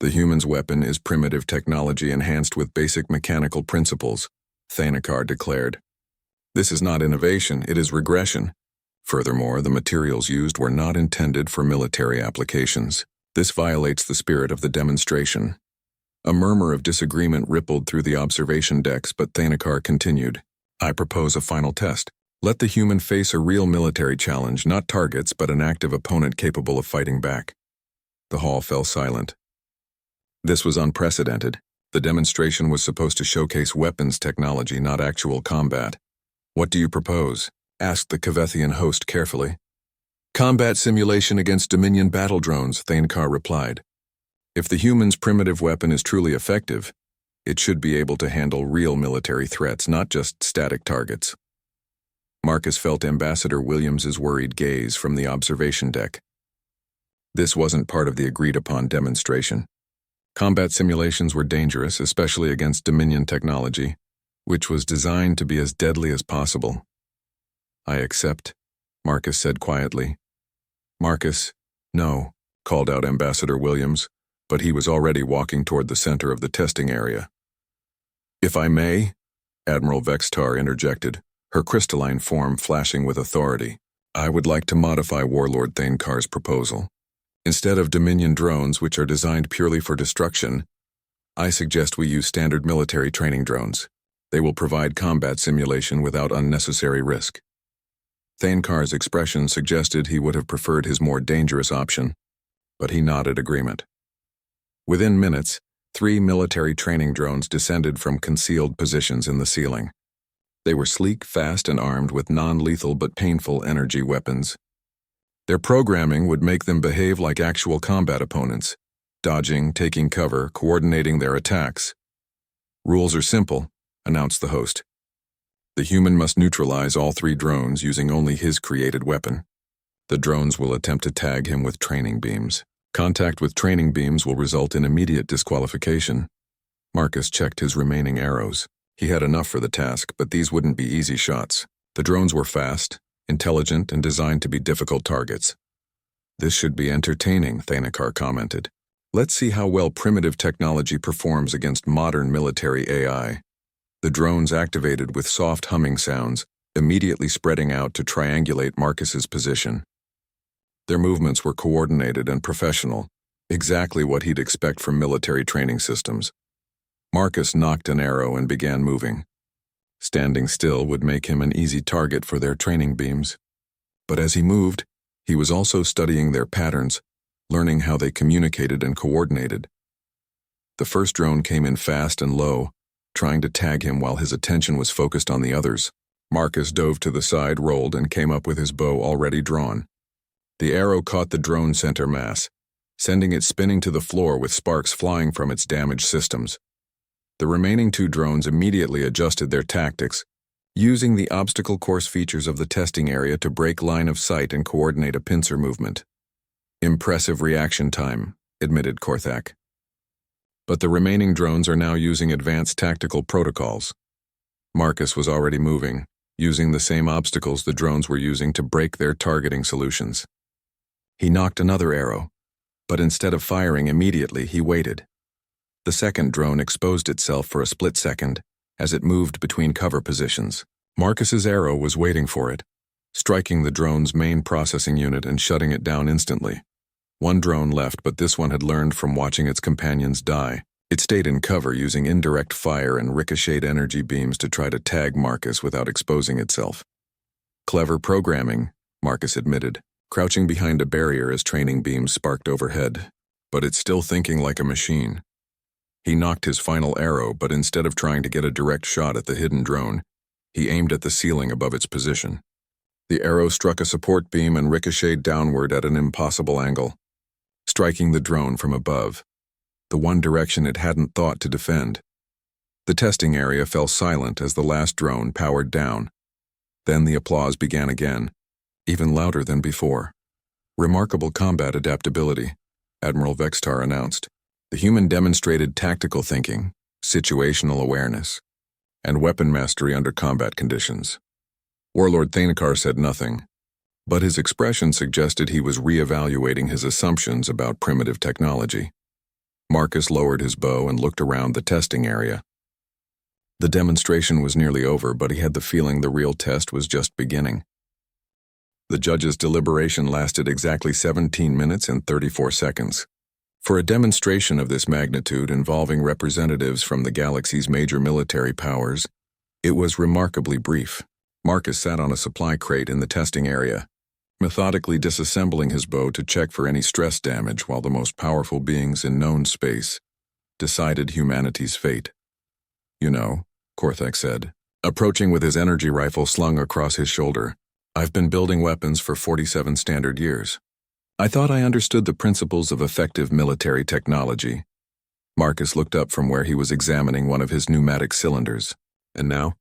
"The human's weapon is primitive technology enhanced with basic mechanical principles," Thainkar declared. "This is not innovation, it is regression. Furthermore, the materials used were not intended for military applications. This violates the spirit of the demonstration." A murmur of disagreement rippled through the observation decks, but Thainkar continued. "I propose a final test. Let the human face a real military challenge, not targets, but an active opponent capable of fighting back." The hall fell silent. This was unprecedented. The demonstration was supposed to showcase weapons technology, not actual combat. "What do you propose?" asked the Kavethian host carefully. "Combat simulation against Dominion battle drones," Thainkar replied. "If the human's primitive weapon is truly effective, it should be able to handle real military threats, not just static targets." Marcus felt Ambassador Williams's worried gaze from the observation deck. This wasn't part of the agreed-upon demonstration. Combat simulations were dangerous, especially against Dominion technology, which was designed to be as deadly as possible. "I accept," Marcus said quietly. "Marcus, no," called out Ambassador Williams, but he was already walking toward the center of the testing area. "If I may," Admiral Vextar interjected, her crystalline form flashing with authority, "I would like to modify Warlord Thainkar's proposal. Instead of Dominion drones, which are designed purely for destruction, I suggest we use standard military training drones. They will provide combat simulation without unnecessary risk." Thainkar's expression suggested he would have preferred his more dangerous option, but he nodded agreement. Within minutes, 3 military training drones descended from concealed positions in the ceiling. They were sleek, fast, and armed with non-lethal but painful energy weapons. Their programming would make them behave like actual combat opponents, dodging, taking cover, coordinating their attacks. "Rules are simple," announced the host. "The human must neutralize all 3 drones using only his created weapon. The drones will attempt to tag him with training beams. Contact with training beams will result in immediate disqualification." Marcus checked his remaining arrows. He had enough for the task, but these wouldn't be easy shots. The drones were fast, intelligent, and designed to be difficult targets. "This should be entertaining," Thainkar commented. "Let's see how well primitive technology performs against modern military AI." The drones activated with soft humming sounds, immediately spreading out to triangulate Marcus's position. Their movements were coordinated and professional, exactly what he'd expect from military training systems. Marcus knocked an arrow and began moving. Standing still would make him an easy target for their training beams. But as he moved, he was also studying their patterns, learning how they communicated and coordinated. The first drone came in fast and low, trying to tag him while his attention was focused on the others. Marcus dove to the side, rolled, and came up with his bow already drawn. The arrow caught the drone center mass, sending it spinning to the floor with sparks flying from its damaged systems. The remaining 2 drones immediately adjusted their tactics, using the obstacle course features of the testing area to break line of sight and coordinate a pincer movement. "Impressive reaction time," admitted Korthak. "But the remaining drones are now using advanced tactical protocols." Marcus was already moving, using the same obstacles the drones were using to break their targeting solutions. He knocked another arrow, But instead of firing immediately, he waited. The second drone exposed itself for a split second as it moved between cover positions. Marcus's arrow was waiting for it, striking the drone's main processing unit and shutting it down instantly. One drone left, but this one had learned from watching its companions die. It stayed in cover using indirect fire and ricocheted energy beams to try to tag Marcus without exposing itself. Clever programming, Marcus admitted, crouching behind a barrier as training beams sparked overhead. But it's still thinking like a machine. He knocked his final arrow, but instead of trying to get a direct shot at the hidden drone, he aimed at the ceiling above its position. The arrow struck a support beam and ricocheted downward at an impossible angle, striking the drone from above, the one direction it hadn't thought to defend. The testing area fell silent as the last drone powered down. Then the applause began again, even louder than before. Remarkable combat adaptability, Admiral Vextar announced. The human demonstrated tactical thinking, situational awareness, and weapon mastery under combat conditions. Warlord Thanakar said nothing, but his expression suggested he was re-evaluating his assumptions about primitive technology. Marcus lowered his bow and looked around the testing area. The demonstration was nearly over, but he had the feeling the real test was just beginning. The judge's deliberation lasted exactly 17 minutes and 34 seconds. For a demonstration of this magnitude involving representatives from the galaxy's major military powers, it was remarkably brief. Marcus sat on a supply crate in the testing area, methodically disassembling his bow to check for any stress damage while the most powerful beings in known space decided humanity's fate. You know, Korthak said, approaching with his energy rifle slung across his shoulder. I've been building weapons for 47 standard years. I thought I understood the principles of effective military technology. Marcus looked up from where he was examining one of his pneumatic cylinders. And now?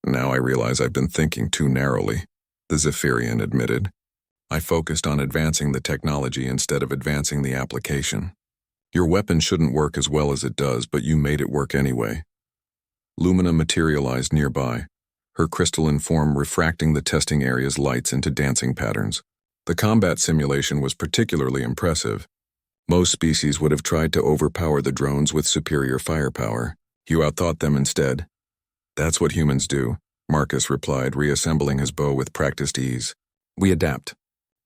Now I realize I've been thinking too narrowly, the Zephyrian admitted. I focused on advancing the technology instead of advancing the application. Your weapon shouldn't work as well as it does, but you made it work anyway. Lumina materialized nearby, her crystalline form refracting the testing area's lights into dancing patterns. The combat simulation was particularly impressive. Most species would have tried to overpower the drones with superior firepower. You outthought them instead. That's what humans do, Marcus replied, reassembling his bow with practiced ease. We adapt.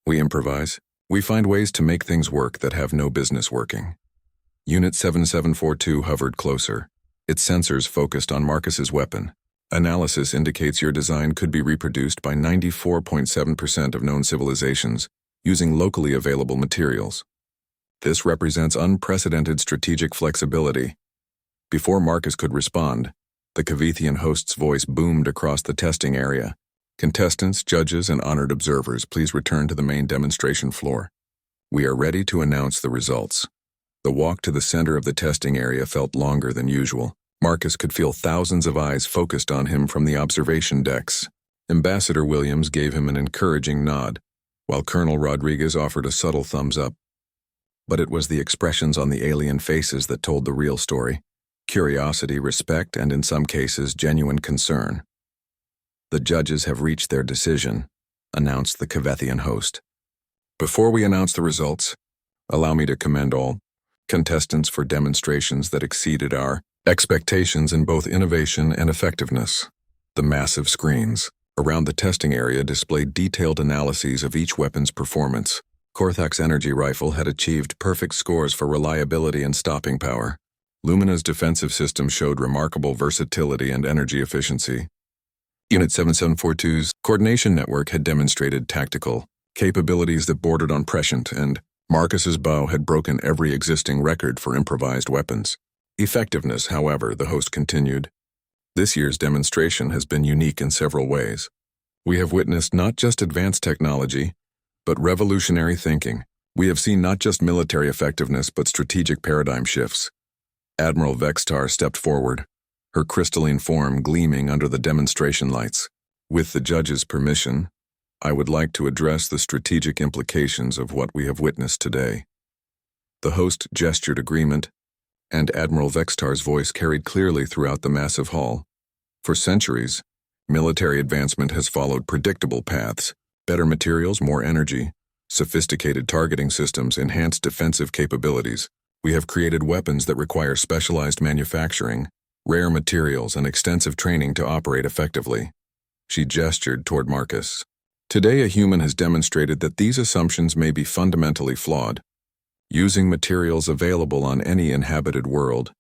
We improvise. We find ways to make things work that have no business working. Unit 7742 hovered closer, its sensors focused on Marcus's weapon. Analysis indicates your design could be reproduced by 94.7% of known civilizations using locally available materials. This represents unprecedented strategic flexibility. Before Marcus could respond, the Kavithian host's voice boomed across the testing area. Contestants, judges, and honored observers, please return to the main demonstration floor. We are ready to announce the results. The walk to the center of the testing area felt longer than usual. Marcus could feel thousands of eyes focused on him from the observation decks. Ambassador Williams gave him an encouraging nod, while Colonel Rodriguez offered a subtle thumbs up. But it was the expressions on the alien faces that told the real story. Curiosity, respect, and in some cases, genuine concern. The judges have reached their decision, announced the Kavethian host. Before we announce the results, allow me to commend all contestants for demonstrations that exceeded our expectations in both innovation and effectiveness. The massive screens around the testing area displayed detailed analyses of each weapon's performance. Korthak's energy rifle had achieved perfect scores for reliability and stopping power. Lumina's defensive system showed remarkable versatility and energy efficiency. Unit 7742's coordination network had demonstrated tactical capabilities that bordered on prescient, and Marcus's bow had broken every existing record for improvised weapons. Effectiveness, however, the host continued. This year's demonstration has been unique in several ways. We have witnessed not just advanced technology, but revolutionary thinking. We have seen not just military effectiveness, but strategic paradigm shifts. Admiral Vextar stepped forward, her crystalline form gleaming under the demonstration lights. With the judge's permission, I would like to address the strategic implications of what we have witnessed today. The host gestured agreement, and Admiral Vextar's voice carried clearly throughout the massive hall. For centuries, military advancement has followed predictable paths: better materials, more energy, Sophisticated targeting systems enhance defensive capabilities. We have created weapons that require specialized manufacturing, rare materials, and extensive training to operate effectively. She gestured toward Marcus. Today, a human has demonstrated that these assumptions may be fundamentally flawed. Using materials available on any inhabited world,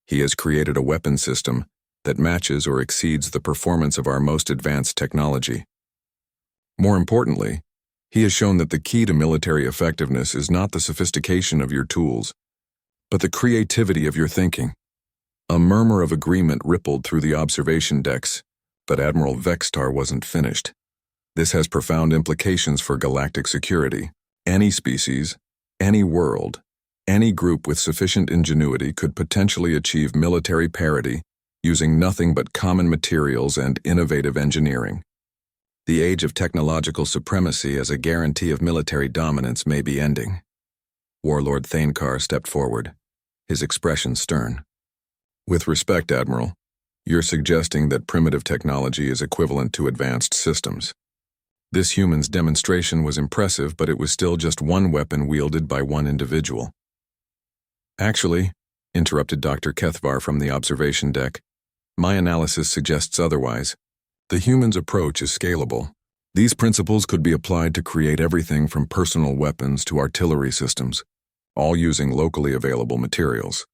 he has created a weapon system that matches or exceeds the performance of our most advanced technology. More importantly, he has shown that the key to military effectiveness is not the sophistication of your tools, but the creativity of your thinking. A murmur of agreement rippled through the observation decks, but Admiral Vextar wasn't finished. This has profound implications for galactic security. Any species, any world, any group with sufficient ingenuity could potentially achieve military parity using nothing but common materials and innovative engineering. The age of technological supremacy as a guarantee of military dominance may be ending. Warlord Thainkar stepped forward, his expression stern. With respect, Admiral, you're suggesting that primitive technology is equivalent to advanced systems. This human's demonstration was impressive, but it was still just one weapon wielded by one individual. Actually, interrupted Dr. Kethvar from the observation deck, my analysis suggests otherwise. The human's approach is scalable. These principles could be applied to create everything from personal weapons to artillery systems, all using locally available materials.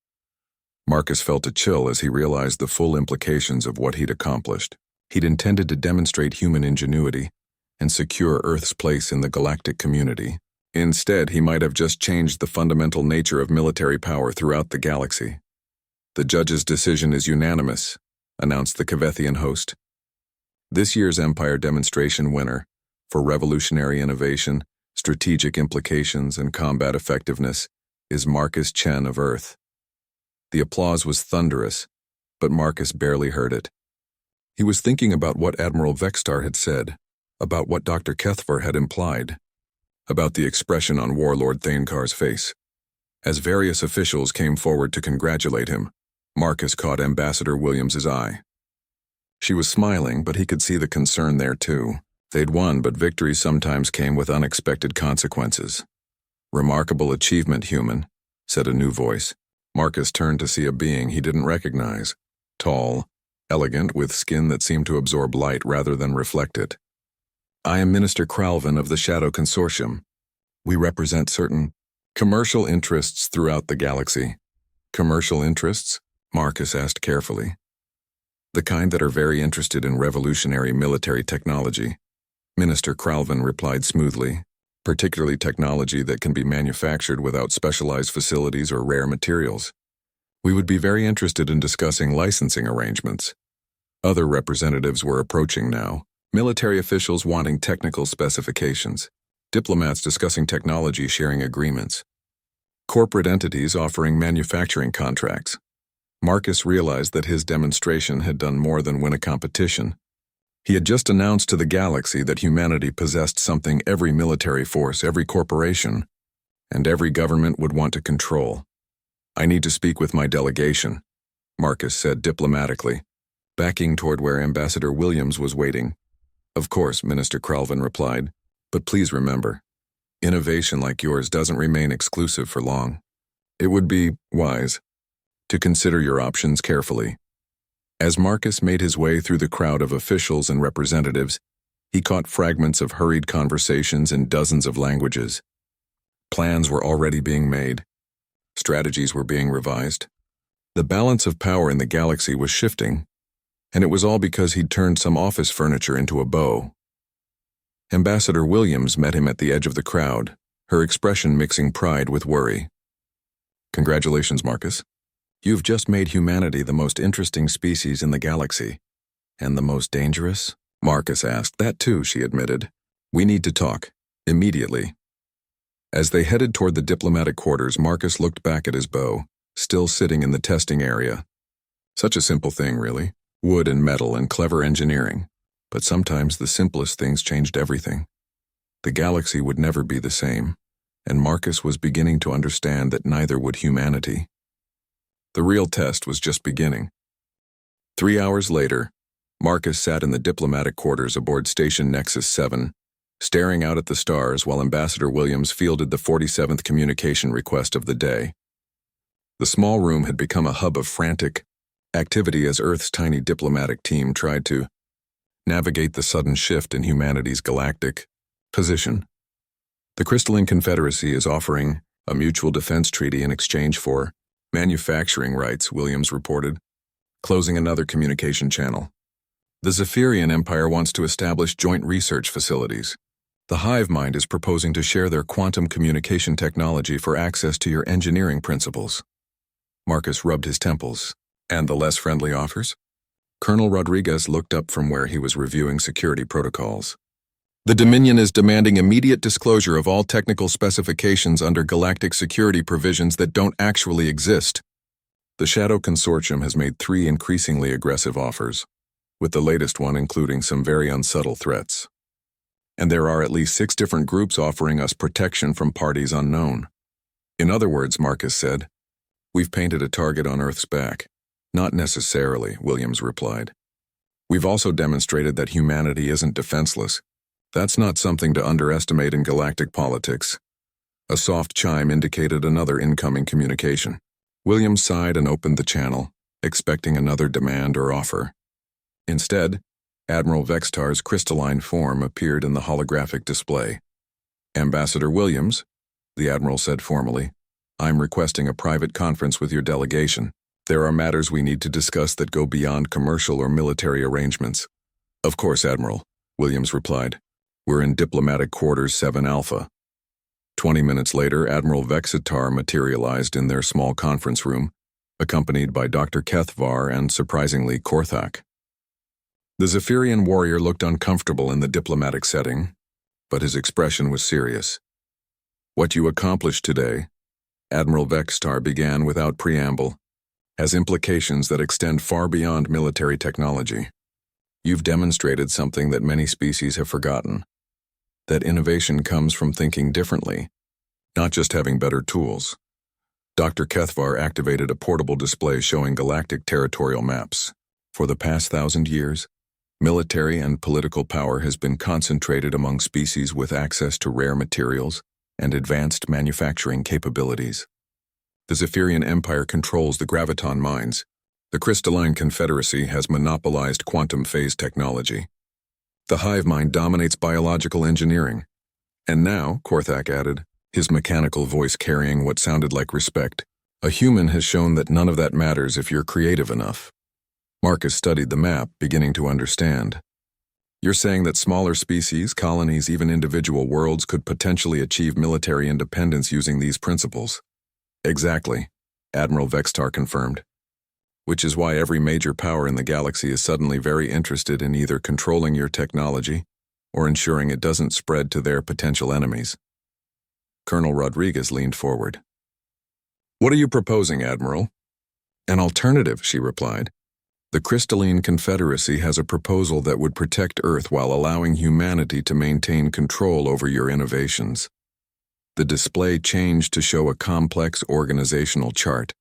Marcus felt a chill as he realized the full implications of what he'd accomplished. He'd intended to demonstrate human ingenuity and secure Earth's place in the galactic community. Instead, he might have just changed the fundamental nature of military power throughout the galaxy. The judge's decision is unanimous, announced the Kavethian host. This year's Empire demonstration winner, for revolutionary innovation, strategic implications, and combat effectiveness, is Marcus Chen of Earth. The applause was thunderous, but Marcus barely heard it. He was thinking about what Admiral Vextar had said, about what Dr. Kethvar had implied, about the expression on Warlord Thainkar's face. As various officials came forward to congratulate him, Marcus caught Ambassador Williams's eye. She was smiling, but he could see the concern there too. They'd won, but victory sometimes came with unexpected consequences. Remarkable achievement, human, said a new voice. Marcus turned to see a being he didn't recognize, tall, elegant, with skin that seemed to absorb light rather than reflect it. I am Minister Kralvin of the Shadow Consortium. We represent certain commercial interests throughout the galaxy. Commercial interests? Marcus asked carefully. The kind that are very interested in revolutionary military technology. Minister Kralvin replied smoothly, particularly technology that can be manufactured without specialized facilities or rare materials. We would be very interested in discussing licensing arrangements. Other representatives were approaching now, military officials wanting technical specifications, diplomats discussing technology sharing agreements, corporate entities offering manufacturing contracts. Marcus realized that his demonstration had done more than win a competition. He had just announced to the galaxy that humanity possessed something every military force, every corporation, and every government would want to control. I need to speak with my delegation, Marcus said diplomatically, backing toward where Ambassador Williams was waiting. Of course, Minister Kralvin replied, but please remember, innovation like yours doesn't remain exclusive for long. It would be wise to consider your options carefully. As Marcus made his way through the crowd of officials and representatives, he caught fragments of hurried conversations in dozens of languages. Plans were already being made. Strategies were being revised. The balance of power in the galaxy was shifting, and it was all because he'd turned some office furniture into a bow. Ambassador Williams met him at the edge of the crowd, her expression mixing pride with worry. Congratulations, Marcus. You've just made humanity the most interesting species in the galaxy. And the most dangerous? Marcus asked. That too, she admitted. We need to talk. Immediately. As they headed toward the diplomatic quarters, Marcus looked back at his bow, still sitting in the testing area. Such a simple thing, really. Wood and metal and clever engineering. But sometimes the simplest things changed everything. The galaxy would never be the same, and Marcus was beginning to understand that neither would humanity. The real test was just beginning. 3 hours later, Marcus sat in the diplomatic quarters aboard Station Nexus 7, staring out at the stars while Ambassador Williams fielded the 47th communication request of the day. The small room had become a hub of frantic activity as Earth's tiny diplomatic team tried to navigate the sudden shift in humanity's galactic position. The Crystalline Confederacy is offering a mutual defense treaty in exchange for manufacturing rights, Williams reported, closing another communication channel. The Zephyrian Empire wants to establish joint research facilities. The hive mind is proposing to share their quantum communication technology for access to your engineering principles. Marcus rubbed his temples. And the less friendly offers? Colonel Rodriguez looked up from where he was reviewing security protocols. The Dominion is demanding immediate disclosure of all technical specifications under galactic security provisions that don't actually exist. The Shadow Consortium has made 3 increasingly aggressive offers, with the latest one including some very unsubtle threats. And there are at least 6 different groups offering us protection from parties unknown. In other words, Marcus said, we've painted a target on Earth's back. Not necessarily, Williams replied. We've also demonstrated that humanity isn't defenseless. That's not something to underestimate in galactic politics. A soft chime indicated another incoming communication. Williams sighed and opened the channel, expecting another demand or offer. Instead, Admiral Vextar's crystalline form appeared in the holographic display. Ambassador Williams, the Admiral said formally, I'm requesting a private conference with your delegation. There are matters we need to discuss that go beyond commercial or military arrangements. Of course, Admiral, Williams replied. We're in Diplomatic Quarters 7 Alpha. 20 minutes later, Admiral Vexitar materialized in their small conference room, accompanied by Dr. Kethvar and, surprisingly, Korthak. The Zephyrian warrior looked uncomfortable in the diplomatic setting, but his expression was serious. What you accomplished today, Admiral Vextar began without preamble, has implications that extend far beyond military technology. You've demonstrated something that many species have forgotten. That innovation comes from thinking differently, not just having better tools. Dr. Kethvar activated a portable display showing galactic territorial maps. For the past 1,000 years, military and political power has been concentrated among species with access to rare materials and advanced manufacturing capabilities. The Zephyrian Empire controls the graviton mines. The Crystalline Confederacy has monopolized quantum phase technology. The hive mind dominates biological engineering. And now, Korthak added, his mechanical voice carrying what sounded like respect, a human has shown that none of that matters if you're creative enough. Marcus studied the map, beginning to understand. You're saying that smaller species, colonies, even individual worlds could potentially achieve military independence using these principles. Exactly, Admiral Vextar confirmed. Which is why every major power in the galaxy is suddenly very interested in either controlling your technology or ensuring it doesn't spread to their potential enemies. Colonel Rodriguez leaned forward. What are you proposing, Admiral? An alternative, she replied. The Crystalline Confederacy has a proposal that would protect Earth while allowing humanity to maintain control over your innovations. The display changed to show a complex organizational chart.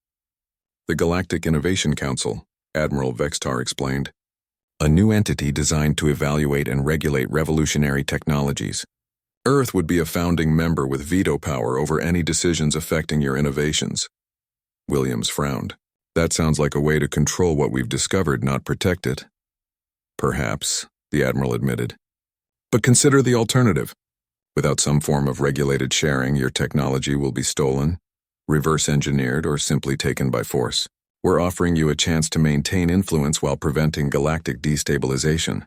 The Galactic Innovation Council, Admiral Vextar explained, a new entity designed to evaluate and regulate revolutionary technologies. Earth would be a founding member with veto power over any decisions affecting your innovations. Williams frowned. That sounds like a way to control what we've discovered, not protect it. Perhaps, the Admiral admitted. But consider the alternative. Without some form of regulated sharing, your technology will be stolen, reverse-engineered, or simply taken by force. We're offering you a chance to maintain influence while preventing galactic destabilization.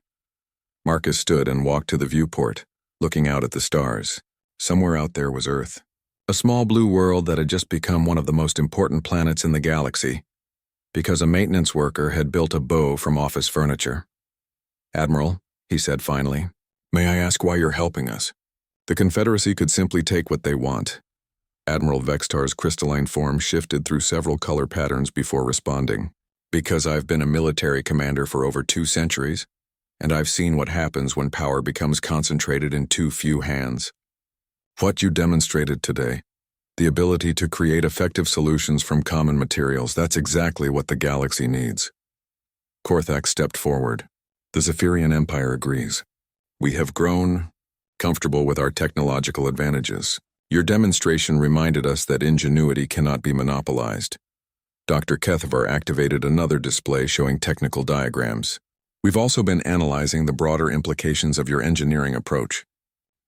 Marcus stood and walked to the viewport, looking out at the stars. Somewhere out there was Earth, a small blue world that had just become one of the most important planets in the galaxy, because a maintenance worker had built a bow from office furniture. Admiral, he said finally, may I ask why you're helping us? The Confederacy could simply take what they want. Admiral Vextar's crystalline form shifted through several color patterns before responding. Because I've been a military commander for over 2 centuries, and I've seen what happens when power becomes concentrated in too few hands. What you demonstrated today, the ability to create effective solutions from common materials, that's exactly what the galaxy needs. Korthak stepped forward. The Zephyrian Empire agrees. We have grown comfortable with our technological advantages. Your demonstration reminded us that ingenuity cannot be monopolized. Dr. Kethavar activated another display showing technical diagrams. We've also been analyzing the broader implications of your engineering approach.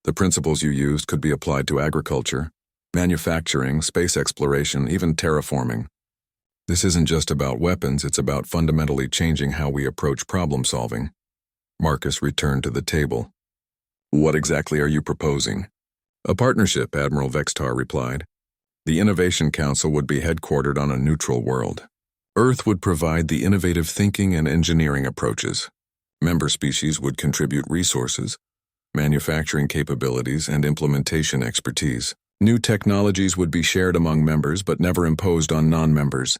The principles you used could be applied to agriculture, manufacturing, space exploration, even terraforming. This isn't just about weapons, it's about fundamentally changing how we approach problem solving. Marcus returned to the table. What exactly are you proposing? A partnership, Admiral Vextar replied. The Innovation Council would be headquartered on a neutral world. Earth would provide the innovative thinking and engineering approaches. Member species would contribute resources, manufacturing capabilities, and implementation expertise. New technologies would be shared among members but never imposed on non-members.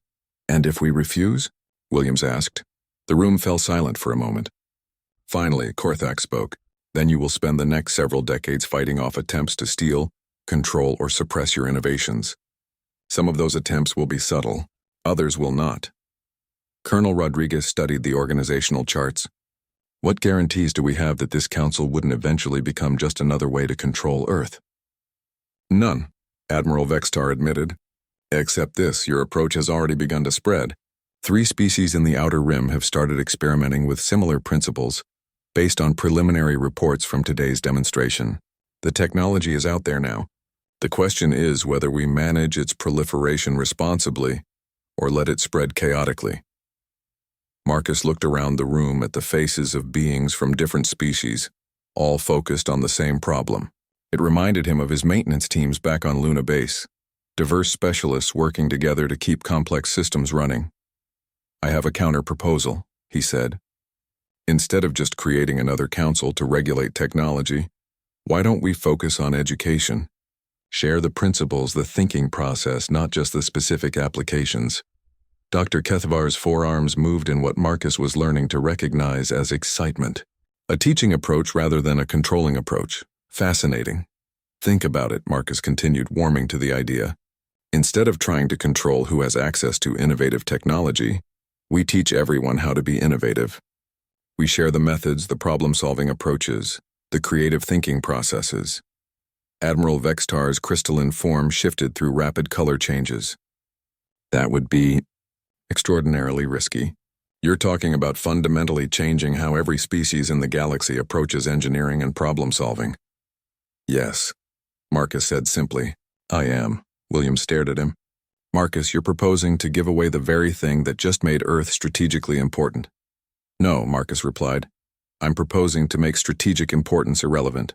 And if we refuse? Williams asked. The room fell silent for a moment. Finally, Korthak spoke. Then you will spend the next several decades fighting off attempts to steal, control, or suppress your innovations. Some of those attempts will be subtle, others will not. Colonel Rodriguez studied the organizational charts. What guarantees do we have that this council wouldn't eventually become just another way to control Earth? None, Admiral Vextar admitted. Except this, your approach has already begun to spread. 3 species in the Outer Rim have started experimenting with similar principles based on preliminary reports from today's demonstration. The technology is out there now. The question is whether we manage its proliferation responsibly or let it spread chaotically. Marcus looked around the room at the faces of beings from different species, all focused on the same problem. It reminded him of his maintenance teams back on Luna Base, diverse specialists working together to keep complex systems running. I have a counter-proposal, he said. Instead of just creating another council to regulate technology, why don't we focus on education? Share the principles, the thinking process, not just the specific applications. Dr. Kethavar's forearms moved in what Marcus was learning to recognize as excitement. A teaching approach rather than a controlling approach. Fascinating. Think about it, Marcus continued, warming to the idea. Instead of trying to control who has access to innovative technology, we teach everyone how to be innovative. We share the methods, the problem-solving approaches, the creative thinking processes. Admiral Vextar's crystalline form shifted through rapid color changes. That would be extraordinarily risky. You're talking about fundamentally changing how every species in the galaxy approaches engineering and problem-solving. Yes, Marcus said simply. I am. William stared at him. Marcus, you're proposing to give away the very thing that just made Earth strategically important. No, Marcus replied. I'm proposing to make strategic importance irrelevant.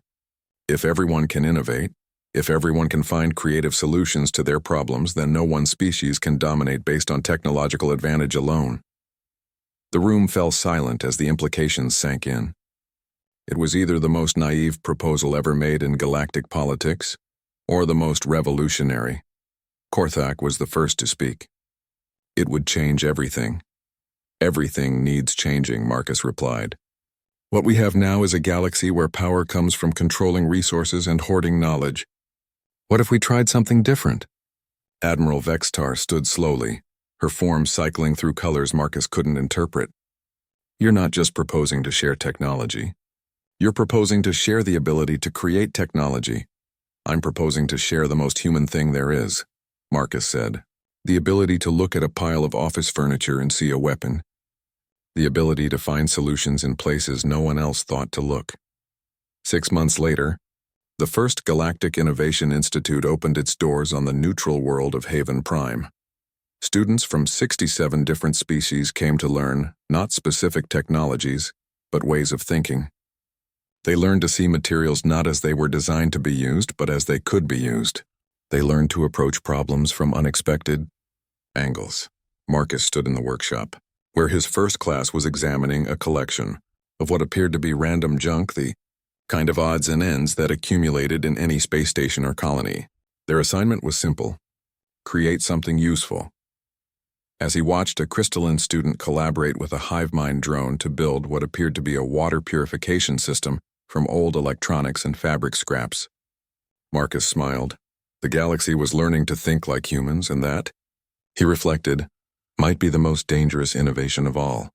If everyone can innovate, if everyone can find creative solutions to their problems, then no one species can dominate based on technological advantage alone. The room fell silent as the implications sank in. It was either the most naive proposal ever made in galactic politics, or the most revolutionary. Korthak was the first to speak. It would change everything. Everything needs changing, Marcus replied. What we have now is a galaxy where power comes from controlling resources and hoarding knowledge. What if we tried something different? Admiral Vextar stood slowly, her form cycling through colors Marcus couldn't interpret. You're not just proposing to share technology. You're proposing to share the ability to create technology. I'm proposing to share the most human thing there is, Marcus said. The ability to look at a pile of office furniture and see a weapon. The ability to find solutions in places no one else thought to look. 6 months later, the first Galactic Innovation Institute opened its doors on the neutral world of Haven Prime. Students from 67 different species came to learn not specific technologies, but ways of thinking. They learned to see materials not as they were designed to be used, but as they could be used. They learned to approach problems from unexpected angles. Marcus stood in the workshop, where his first class was examining a collection of what appeared to be random junk, the kind of odds and ends that accumulated in any space station or colony. Their assignment was simple: create something useful. As he watched a crystalline student collaborate with a hive mind drone to build what appeared to be a water purification system from old electronics and fabric scraps, Marcus smiled. The galaxy was learning to think like humans, and that, he reflected, might be the most dangerous innovation of all.